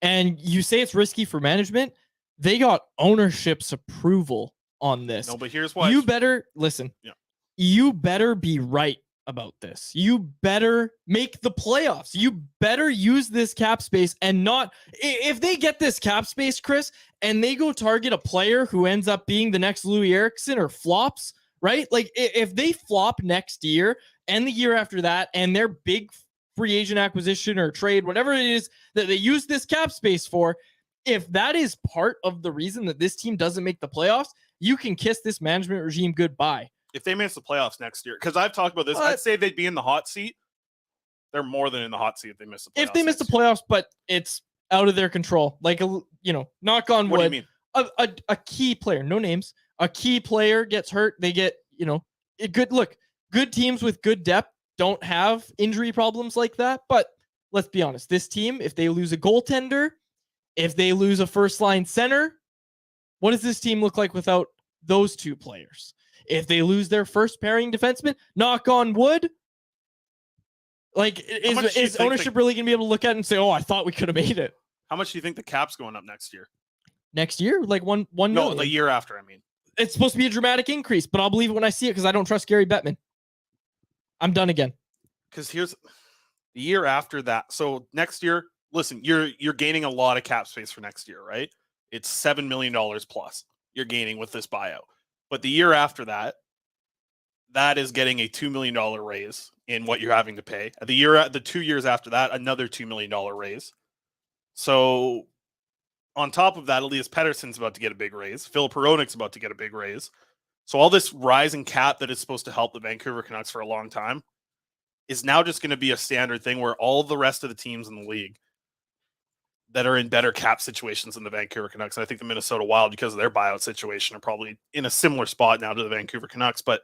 And you say it's risky for management. They got ownership's approval on this. No, but here's why. You better listen. Yeah. You better be right about this. You better make the playoffs. You better use this cap space and not, if they get this cap space, Chris, and they go target a player who ends up being the next Louis Eriksson or flops, right? Like if they flop next year and the year after that, and their big free agent acquisition or trade, whatever it is that they use this cap space for, if that is part of the reason that this team doesn't make the playoffs, you can kiss this management regime goodbye. If they miss the playoffs next year, because I've talked about this, I'd say they'd be in the hot seat. They're more than in the hot seat if they miss the playoffs. If they miss the playoffs, but it's out of their control, like, knock on wood. What do you mean? A key player, no names, a key player gets hurt, they get, good teams with good depth don't have injury problems like that. But let's be honest, this team, if they lose a goaltender, if they lose a first line center, what does this team look like without those two players? If they lose their first pairing defenseman, knock on wood, like, is ownership really going to be able to look at it and say, oh, I thought we could have made it? How much do you think the cap's going up next year? Next year? Like one million? No, the year after, I mean. It's supposed to be a dramatic increase, but I'll believe it when I see it because I don't trust Gary Bettman. I'm done again. Because here's the year after that. So next year, listen, you're gaining a lot of cap space for next year, right? It's $7 million plus you're gaining with this buyout. But the year after that, that is getting a $2 million raise in what you're having to pay. The 2 years after that, another $2 million raise. So on top of that, Elias Pettersson's about to get a big raise. Phil Peronik's about to get a big raise. So all this rising cap that is supposed to help the Vancouver Canucks for a long time is now just going to be a standard thing where all the rest of the teams in the league that are in better cap situations than the Vancouver Canucks, and I think the Minnesota Wild, because of their buyout situation, are probably in a similar spot now to the Vancouver Canucks, but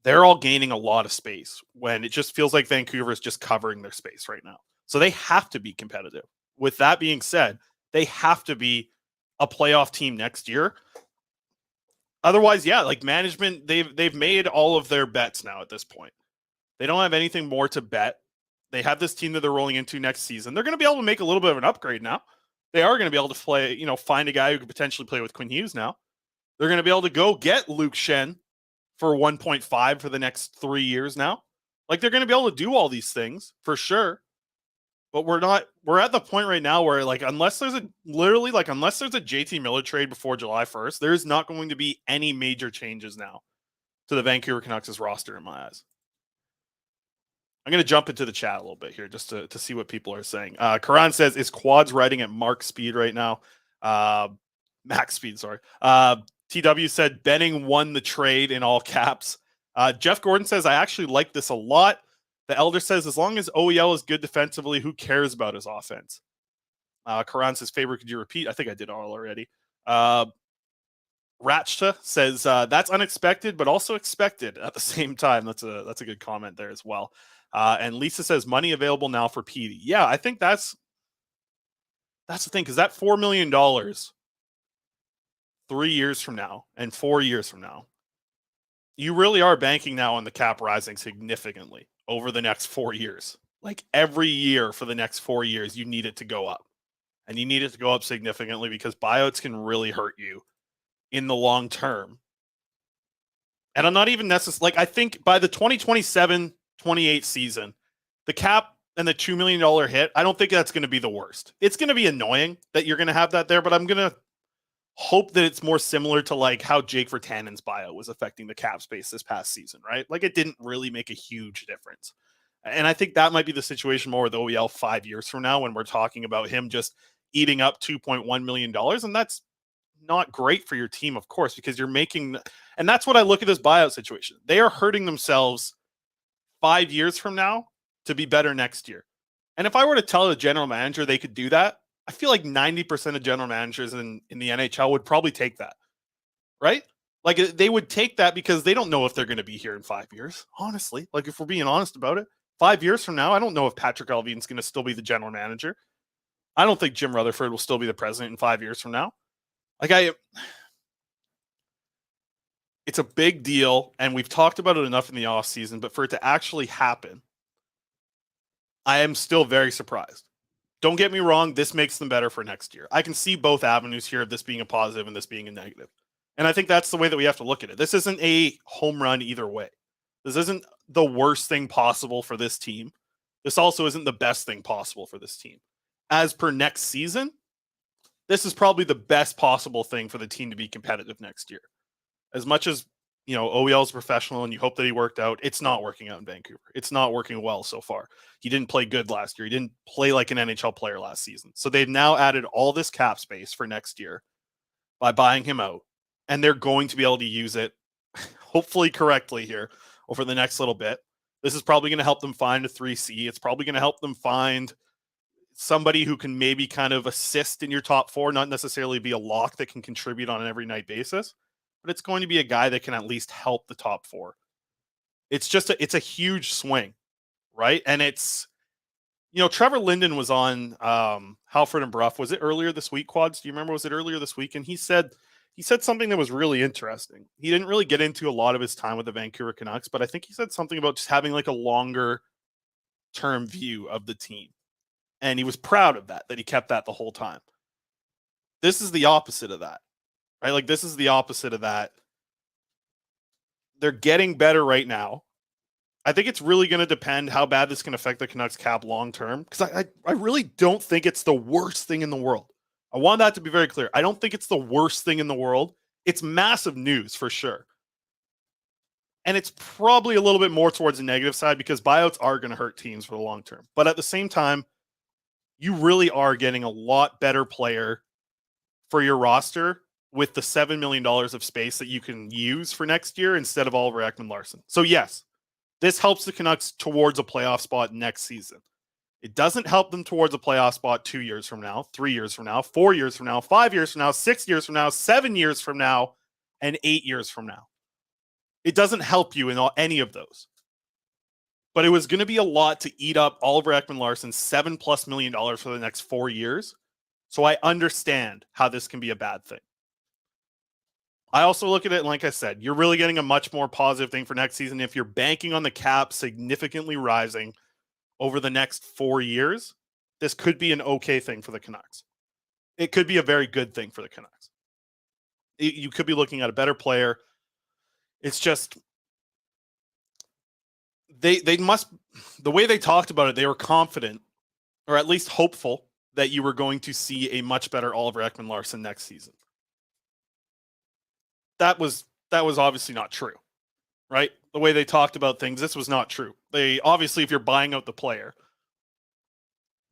they're all gaining a lot of space when it just feels like Vancouver is just covering their space right now. So they have to be competitive. With that being said, they have to be a playoff team next year. Otherwise, yeah, like management, they've made all of their bets now at this point. They don't have anything more to bet. They have this team that they're rolling into next season. They're going to be able to make a little bit of an upgrade now. They are going to be able to play, find a guy who could potentially play with Quinn Hughes now. They're going to be able to go get Luke Shen for 1.5 for the next 3 years now. Like, they're going to be able to do all these things for sure. But we're at the point right now where, like, unless there's a JT Miller trade before July 1st, there's not going to be any major changes now to the Vancouver Canucks' roster in my eyes. I'm going to jump into the chat a little bit here just to see what people are saying. Karan says, is Quads riding at Mark speed right now? Max speed, sorry. TW said, Benning won the trade in all caps. Jeff Gordon says, I actually like this a lot. The Elder says, as long as OEL is good defensively, who cares about his offense? Karan says, Faber, could you repeat? I think I did all already. Ratchta says, that's unexpected, but also expected at the same time. That's a good comment there as well. And Lisa says, money available now for Petey. Yeah, I think that's the thing, because that $4 million 3 years from now and 4 years from now, you really are banking now on the cap rising significantly over the next 4 years. Like, every year for the next 4 years, you need it to go up. And you need it to go up significantly because buyouts can really hurt you in the long term. And I'm not even necessarily, like, I think by the 2027-28 season, the cap and the $2 million hit, I don't think that's going to be the worst. It's going to be annoying that you're going to have that there, but I'm going to hope that it's more similar to like how Jake Virtanen's buyout was affecting the cap space this past season, right? Like, it didn't really make a huge difference. And I think that might be the situation more with OEL 5 years from now when we're talking about him just eating up $2.1 million. And that's not great for your team, of course, because you're making, and that's what I look at this buyout situation. They are hurting themselves 5 years from now to be better next year. And if I were to tell a general manager they could do that, I feel like 90% of general managers in the NHL would probably take that, right? Like, they would take that because they don't know if they're going to be here in 5 years, honestly. Like, if we're being honest about it, 5 years from now, I don't know if Patrick Allvin's going to still be the general manager. I don't think Jim Rutherford will still be the president in 5 years from now. It's a big deal, and we've talked about it enough in the offseason, but for it to actually happen, I am still very surprised. Don't get me wrong, this makes them better for next year. I can see both avenues here of this being a positive and this being a negative. And I think that's the way that we have to look at it. This isn't a home run either way. This isn't the worst thing possible for this team. This also isn't the best thing possible for this team. As per next season, this is probably the best possible thing for the team to be competitive next year. As much as, OEL is a professional and you hope that he worked out, it's not working out in Vancouver. It's not working well so far. He didn't play good last year. He didn't play like an NHL player last season. So they've now added all this cap space for next year by buying him out. And they're going to be able to use it, hopefully correctly here, over the next little bit. This is probably going to help them find a 3C. It's probably going to help them find somebody who can maybe kind of assist in your top four, not necessarily be a lock that can contribute on an every night basis, but it's going to be a guy that can at least help the top four. It's a huge swing, right? And it's, Trevor Linden was on Halford and Bruff. Was it earlier this week, Quads? Do you remember? Was it earlier this week? And he said something that was really interesting. He didn't really get into a lot of his time with the Vancouver Canucks, but I think he said something about just having like a longer term view of the team. And he was proud of that he kept that the whole time. This is the opposite of that, right? Like, this is the opposite of that. They're getting better right now. I think it's really going to depend how bad this can affect the Canucks cap long term, because I really don't think it's the worst thing in the world. I want that to be very clear. I don't think it's the worst thing in the world. It's massive news for sure. And it's probably a little bit more towards the negative side because buyouts are going to hurt teams for the long term. But at the same time, you really are getting a lot better player for your roster with the $7 million of space that you can use for next year instead of Oliver Ekman-Larsson. So yes, this helps the Canucks towards a playoff spot next season. It doesn't help them towards a playoff spot 2 years from now, 3 years from now, 4 years from now, 5 years from now, 6 years from now, 7 years from now, and 8 years from now. It doesn't help you in any of those. But it was going to be a lot to eat up Oliver Ekman-Larsson's $7+ million for the next 4 years. So I understand how this can be a bad thing. I also look at it, and like I said, you're really getting a much more positive thing for next season. If you're banking on the cap significantly rising over the next 4 years, this could be an okay thing for the Canucks. It could be a very good thing for the Canucks. You could be looking at a better player. It's just, they must, the way they talked about it, they were confident, or at least hopeful, that you were going to see a much better Oliver Ekman-Larsson next season. That was obviously not true, right? The way they talked about things, this was not true. They obviously, if you're buying out the player,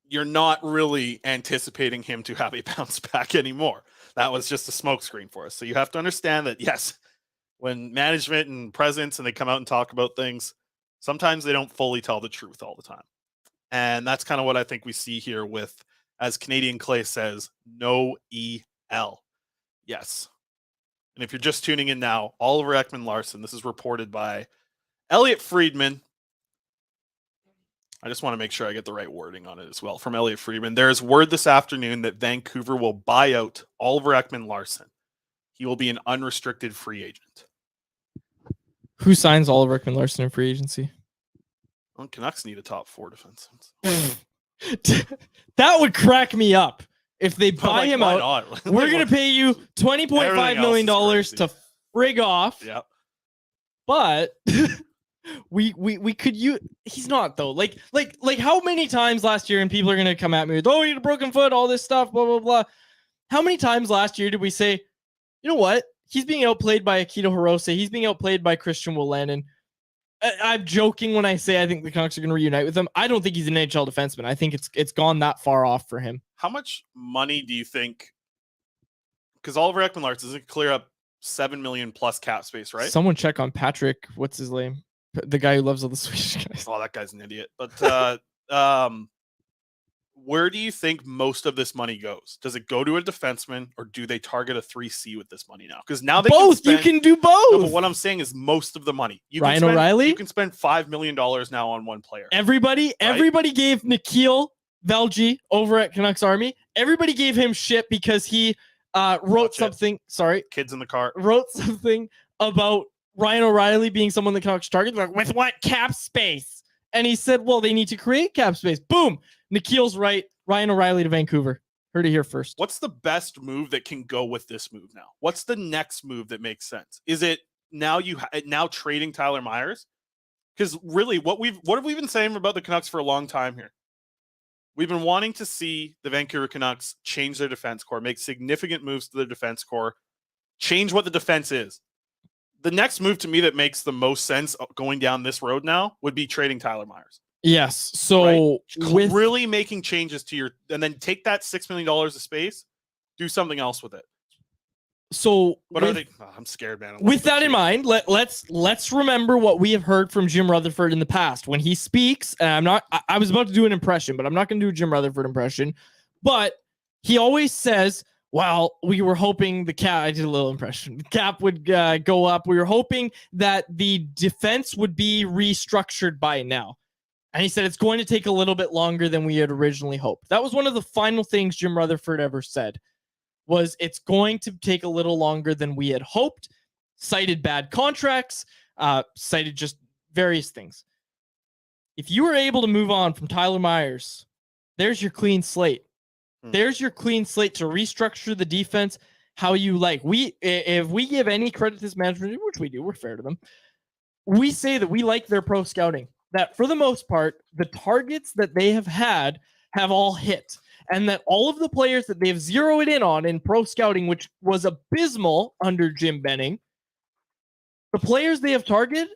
you're not really anticipating him to have a bounce back anymore. That was just a smokescreen for us. So you have to understand that, yes, when management and presidents and they come out and talk about things, sometimes they don't fully tell the truth all the time. And that's kind of what I think we see here with, as Canadian Clay says, no EL. Yes. And if you're just tuning in now, Oliver Ekman-Larsson, this is reported by Elliot Friedman. I just want to make sure I get the right wording on it as well. From Elliot Friedman, there's word this afternoon that Vancouver will buy out Oliver Ekman-Larsson. He will be an unrestricted free agent. Who signs Oliver Ekman-Larsson in free agency? Well, Canucks need a top 4 defense. That would crack me up. If they buy him out, we're going to pay you $20.5 million to frig off. Yep. But we could use, he's not though. Like how many times last year, and people are going to come at me with, oh, he had a broken foot, all this stuff, blah, blah, blah. How many times last year did we say, you know what? He's being outplayed by Akito Hirose. He's being outplayed by Christian Wolanin. I'm joking when I say I think the Canucks are going to reunite with him. I don't think he's an NHL defenseman. I think it's gone that far off for him. How much money do you think? Because Oliver Ekman-Larsson doesn't clear up $7 million plus cap space, right? Someone check on Patrick. What's his name? The guy who loves all the Swedish guys. Oh, that guy's an idiot. But where do you think most of this money goes? Does it go to a defenseman, or do they target a 3C with this money now? Because now they both. You can do both. No, but what I'm saying is most of the money. Ryan O'Reilly. You can spend $5 million now on one player. Everybody gave Nikhil Velji over at Canucks Army. Everybody gave him shit because he wrote something. Sorry, kids in the car. Wrote something about Ryan O'Reilly being someone the Canucks target. Like, with what cap space? And he said, well, they need to create cap space. Boom. Nikhil's right. Ryan O'Reilly to Vancouver. Heard it here first. What's the best move that can go with this move now? What's the next move that makes sense? Is it now now trading Tyler Myers? Because really, what have we been saying about the Canucks for a long time here? We've been wanting to see the Vancouver Canucks change their defense core, make significant moves to their defense core, change what the defense is. The next move to me that makes the most sense going down this road now would be trading Tyler Myers. Yes. So with really making changes to your, and then take that $6 million of space, do something else with it. So what are they? Oh, I'm scared, man. With that in mind, let's remember what we have heard from Jim Rutherford in the past when he speaks. And I was about to do an impression, but I'm not going to do a Jim Rutherford impression. But he always says, well, we were hoping the cap, I did a little impression, the cap would go up. We were hoping that the defense would be restructured by now. And he said it's going to take a little bit longer than we had originally hoped. That was one of the final things Jim Rutherford ever said, was it's going to take a little longer than we had hoped. Cited bad contracts, cited just various things. If you were able to move on from Tyler Myers, there's your clean slate. There's your clean slate to restructure the defense how you like. If we give any credit to this management, which we do, we're fair to them. We say that we like their pro scouting, that for the most part, the targets that they have had have all hit, and that all of the players that they've zeroed in on in pro scouting, which was abysmal under Jim Benning, the players they have targeted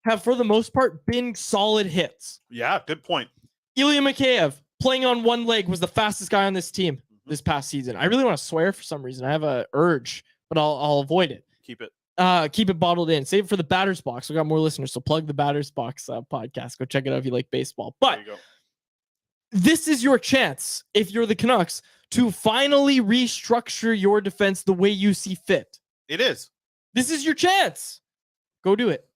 have for the most part been solid hits. Yeah, good point. Ilya Mikheyev, playing on one leg, was the fastest guy on this team this past season. I really want to swear for some reason. I have a urge, but I'll avoid it. Keep it bottled in. Save it for the Batter's Box. We got more listeners, so plug the Batter's Box podcast. Go check it out if you like baseball. But this is your chance, if you're the Canucks, to finally restructure your defense the way you see fit. It is. This is your chance. Go do it.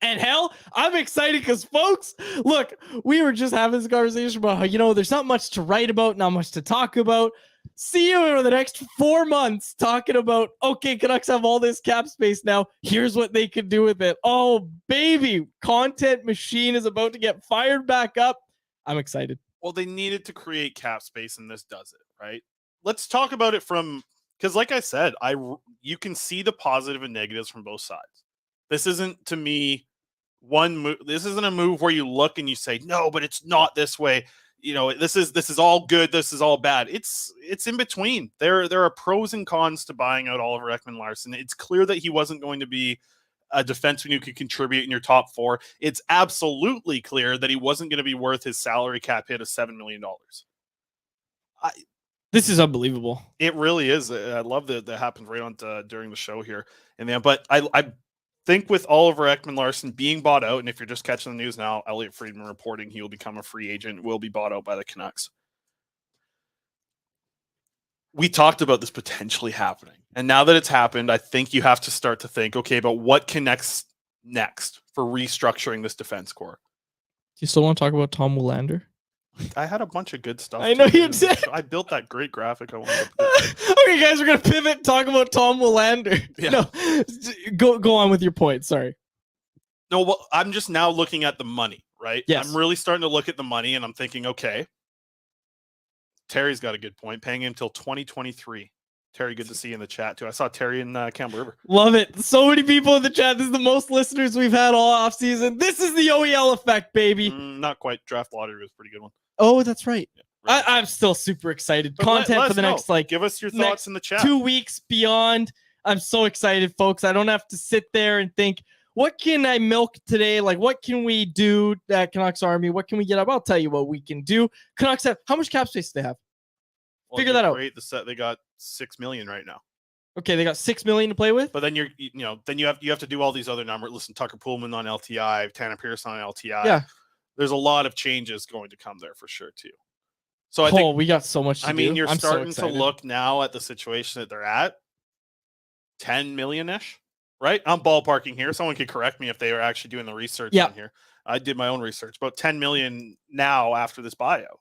And hell, I'm excited because, folks, look, we were just having this conversation about how, there's not much to write about, not much to talk about. See you over the next 4 months talking about, okay, Canucks have all this cap space now. Here's what they could do with it. Oh, baby, content machine is about to get fired back up. I'm excited. Well, they needed to create cap space, and this does it, right? Let's talk about it because like I said, you can see the positive and negatives from both sides. This isn't, to me, one move. This isn't a move where you look and you say, no, but it's not this way. This is all good. This is all bad. It's in between. There are pros and cons to buying out Oliver Ekman-Larsson. It's clear that he wasn't going to be a defenseman who could contribute in your top four. It's absolutely clear that he wasn't going to be worth his salary cap hit of $7 million. This is unbelievable. It really is. I love that happened right on during the show here. But I think with Oliver Ekman-Larsson being bought out, and if you're just catching the news now, Elliot Friedman reporting he will become a free agent, will be bought out by the Canucks. We talked about this potentially happening. And now that it's happened, I think you have to start to think, okay, but what connects next for restructuring this defense core? Do you still want to talk about Tom Willander? I had a bunch of good stuff. I know you did. I built that great graphic I wanted to put. Okay, guys, we're going to pivot and talk about Tom Willander. Yeah. No, go on with your point. Sorry. No, well, I'm just now looking at the money, right? Yes. I'm really starting to look at the money, and I'm thinking, okay, Terry's got a good point, paying him till 2023. Terry, good to see you in the chat, too. I saw Terry in Campbell River. Love it. So many people in the chat. This is the most listeners we've had all offseason. This is the OEL effect, baby. Not quite. Draft lottery was a pretty good one. Oh, that's right. Yeah, I'm still super excited. But content for the next, give us your thoughts in the chat. 2 weeks beyond. I'm so excited, folks. I don't have to sit there and think, what can I milk today? Like, what can we do at Canucks Army? What can we get up? I'll tell you what we can do. Canucks have, how much cap space do they have? Well, figure that out. They got $6 million right now. Okay, they got $6 million to play with. But then you have to do all these other numbers. Listen, Tucker Pullman on LTI, Tanner Pearson on LTI. Yeah, there's a lot of changes going to come there for sure too. So I think we got so much to do. You're starting to look now at the situation that they're at. 10 million-ish, right? I'm ballparking here. Someone could correct me if they are actually doing the research on here. I did my own research. About 10 million now after this buyout.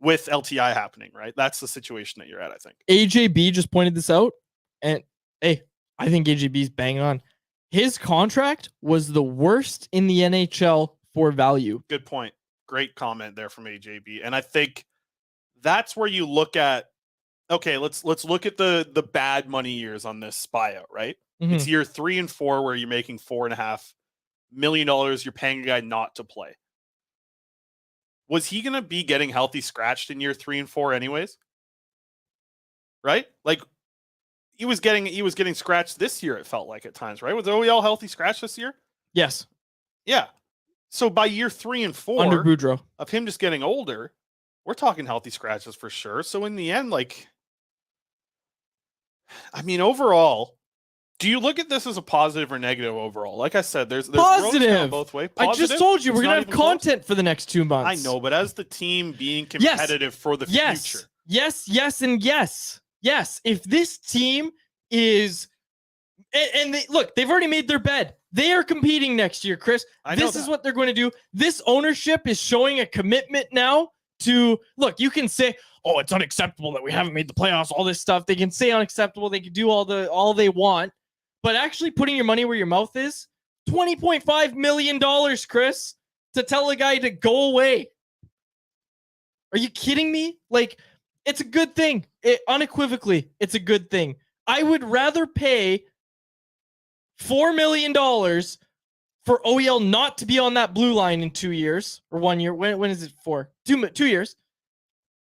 with LTI happening, right? That's the situation that you're at, I think. AJB just pointed this out, and hey, I think AJB's bang on. His contract was the worst in the NHL for value. Good point. Great comment there from AJB. And I think that's where you look at, okay, let's look at the bad money years on this buyout, right? Mm-hmm. It's year 3 and 4 where you're making $4.5 million. You're paying a guy not to play. Was he going to be getting healthy scratched in year 3 and 4 anyways? Right? Like he was getting scratched this year, it felt like at times, right? Was OEL healthy scratch this year? Yes. Yeah. So by year 3 and 4 under Boudreaux of him just getting older, we're talking healthy scratches for sure. So in the end, like, I mean, overall, do you look at this as a positive or negative overall? Like I said, there's positive both ways. I just told you we're gonna have content for the next 2 months. I know, but as the team being competitive for the future. Yes, and yes. If this team is, and they've already made their bed. They are competing next year, Chris. This is what they're going to do. This ownership is showing a commitment now to, look, you can say, oh, it's unacceptable that we haven't made the playoffs, all this stuff. They can say unacceptable. They can do all they want. But actually putting your money where your mouth is, $20.5 million, Chris, to tell a guy to go away. Are you kidding me? Like, it's a good thing. Unequivocally, it's a good thing. I would rather pay $4 million for OEL not to be on that blue line in 2 years or 1 year. When is it for? 2 years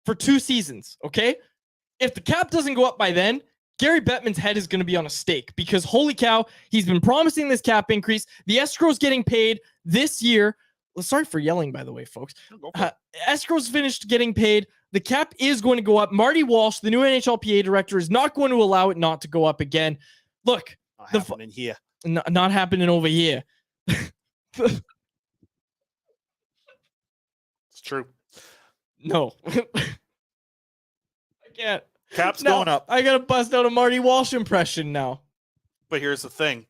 for 2 seasons. Okay. If the cap doesn't go up by then, Gary Bettman's head is going to be on a stake because holy cow, he's been promising this cap increase. The escrow's getting paid this year. Well, sorry for yelling, by the way, folks. Escrow's finished getting paid. The cap is going to go up. Marty Walsh, the new NHLPA director, is not going to allow it not to go up again. Look, not happening here. Not happening over here. It's true. No. I can't. Cap's going up. I got to bust out a Marty Walsh impression now. But here's the thing.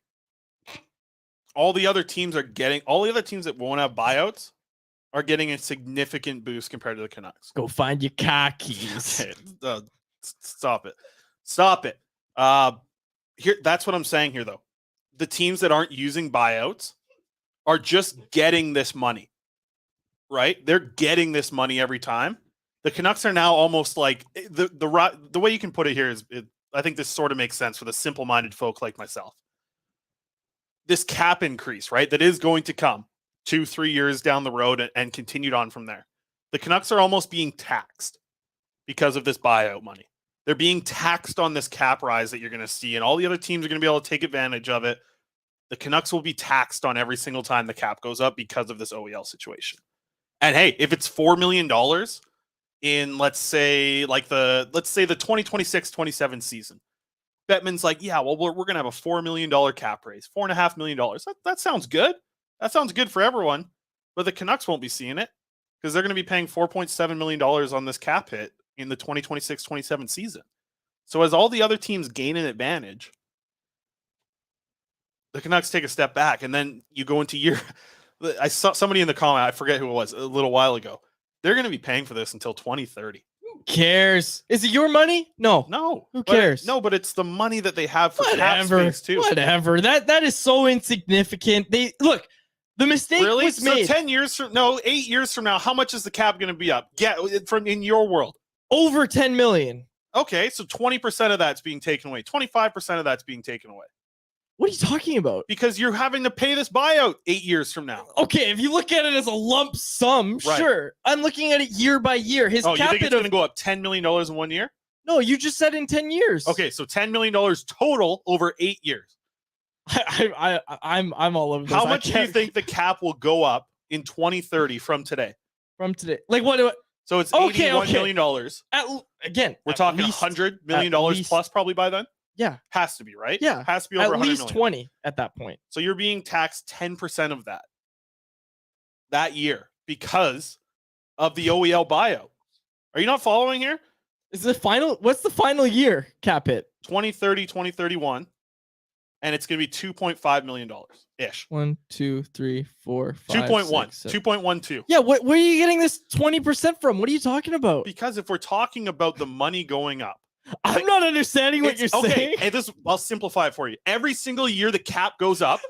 All the other teams that won't have buyouts are getting a significant boost compared to the Canucks. Go find your car keys. Okay, stop it. Here, that's what I'm saying here, though. The teams that aren't using buyouts are just getting this money, right? They're getting this money every time. The Canucks are now almost like the way you can put it here is, I think this sort of makes sense for the simple-minded folk like myself. This cap increase, right, that is going to come 2-3 years down the road and continued on from there. The Canucks are almost being taxed because of this buyout money. They're being taxed on this cap rise that you're going to see, and all the other teams are going to be able to take advantage of it. The Canucks will be taxed on every single time the cap goes up because of this OEL situation. And hey, if it's $4 million in, let's say the 2026-27 season, Bettman's like, yeah, well, we're going to have a $4 million cap raise, $4.5 million. That sounds good. That sounds good for everyone. But the Canucks won't be seeing it because they're going to be paying $4.7 million on this cap hit in the 2026-27 season. So as all the other teams gain an advantage, the Canucks take a step back, and then you go into year. I saw somebody in the comment, I forget who it was, a little while ago. They're going to be paying for this until 2030. Who cares? Is it your money? No. Who cares? But it's the money that they have for cap space too. Whatever. That is so insignificant. The mistake was made. So 8 years from now, how much is the cap going to be up? Yeah, from in your world, over 10 million. Okay, so 20% of that's being taken away. 25% of that's being taken away. What are you talking about? Because you're having to pay this buyout 8 years from now. Okay, if you look at it as a lump sum, right. Sure. I'm looking at it year by year. His cap, you think it's going to go up $10 million in 1 year? No, you just said in 10 years. Okay, so $10 million total over 8 years. I'm all over this. How much do you think the cap will go up in 2030 from today? Like what? So it's $81 million. Again, we're talking $100 million plus probably by then? Yeah. Has to be, right? Yeah. Has to be over $100 million. At least 20 at that point. So you're being taxed 10% of that year because of the OEL buyout. Are you not following here? What's the final year cap hit? 2030, 2031. and it's going to be $2.5 million ish. 1, 2, 3, 4, 5, 2.1, 6, 2.12. Yeah, where are you getting this 20% from? What are you talking about? Because if we're talking about the money going up, I'm not understanding what you're saying. Okay, I'll simplify it for you. Every single year the cap goes up,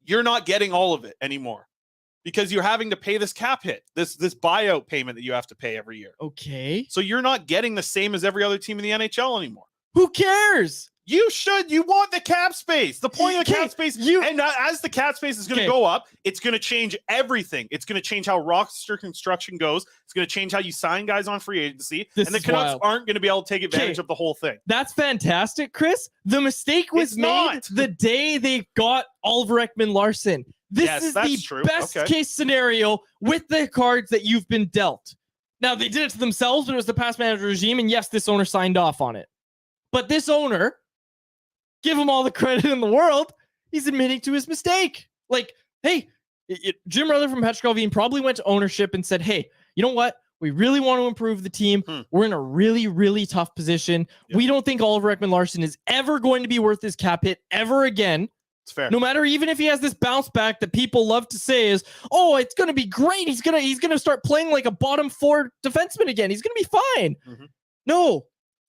you're not getting all of it anymore because you're having to pay this cap hit, this buyout payment that you have to pay every year. Okay. So you're not getting the same as every other team in the NHL anymore. Who cares? You should. You want the cap space. The point of the cap space, and as the cap space is going to go up, it's going to change everything. It's going to change how roster construction goes. It's going to change how you sign guys on free agency. And the Canucks aren't going to be able to take advantage of the whole thing. That's fantastic, Chris. The mistake was made the day they got Oliver Ekman-Larsson. This is the best case scenario with the cards that you've been dealt. Now, they did it to themselves, but it was the past manager regime, and yes, this owner signed off on it. But this owner, give him all the credit in the world, he's admitting to his mistake. Like, hey, Jim Rutherford from Petrov probably went to ownership and said, hey, you know what? We really want to improve the team. We're in a really, really tough position. Yep. We don't think Oliver Ekman-Larsson is ever going to be worth his cap hit ever again. It's fair. No matter, even if he has this bounce back that people love to say is, oh, it's going to be great. He's gonna start playing like a bottom 4 defenseman again. He's going to be fine. No.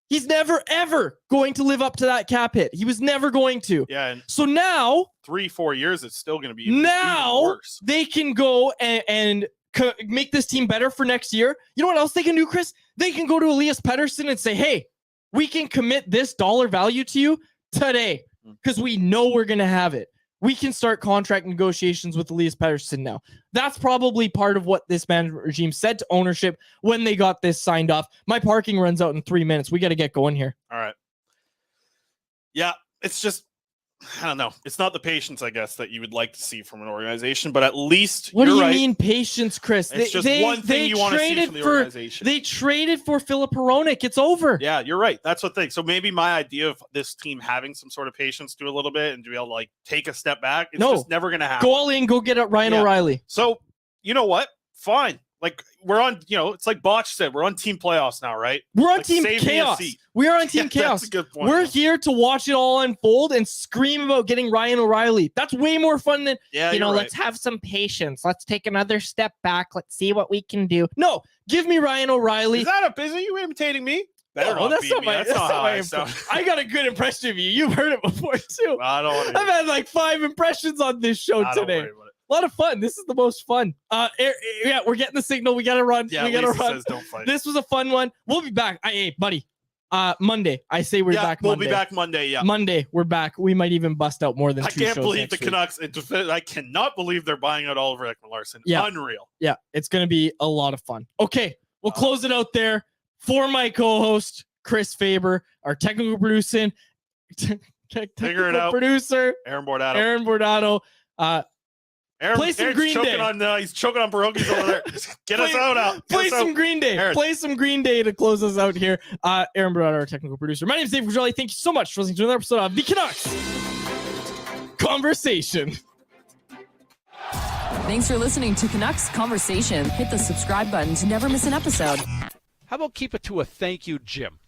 He's never, ever going to live up to that cap hit. He was never going to. Yeah. And so now, 3-4 years, it's still going to be even worse. They can go and make this team better for next year. You know what else they can do, Chris? They can go to Elias Pettersson and say, hey, we can commit this dollar value to you today because we know we're going to have it. We can start contract negotiations with Elias Pettersson now. That's probably part of what this management regime said to ownership when they got this signed off. My parking runs out in 3 minutes. We got to get going here. All right. Yeah, it's just, I don't know. It's not the patience, I guess, that you would like to see from an organization, but at least what do you mean patience, Chris? It's just one thing you want to see from the organization. They traded for Filip Hronek. It's over. Yeah, you're right. That's the thing. So maybe my idea of this team having some sort of patience to a little bit and to be able to like take a step back, it's just never going to happen. Go all in, go get Ryan O'Reilly. So you know what? Fine. Like we're on, it's like Botch said, we're on team playoffs now, right? We're on team chaos. We are on team chaos. That's a good point. We're here to watch it all unfold and scream about getting Ryan O'Reilly. That's way more fun than, let's have some patience. Let's take another step back. Let's see what we can do. No, give me Ryan O'Reilly. Is that are you imitating me? No, that's not my impression. I got a good impression of you. You've heard it before too. I don't want to. I've had like 5 impressions on this show today. A lot of fun. This is the most fun. Yeah, we're getting the signal. We gotta run. Yeah, we gotta Lisa run. Says don't fight. This was a fun one. We'll be back. Hey, buddy. Monday. I say we're back. We'll be back Monday. Yeah, Monday. We're back. We might even bust out more than 2 shows. I can't believe the Canucks. I cannot believe they're buying out Oliver Ekman-Larsson. Yeah, unreal. Yeah, it's gonna be a lot of fun. Okay, we'll close it out there. For my co-host Chris Faber, our technical producer, producer Aaron Bordato. Play some Green Day. He's choking on pierogies over there. Get us out. Play some Green Day. Aaron. Play some Green Day to close us out here. Aaron Bordato, our technical producer. My name is Dave Gujalli. Thank you so much for listening to another episode of The Canucks Conversation. Thanks for listening to Canucks Conversation. Hit the subscribe button to never miss an episode. How about keep it to a thank you, Jim?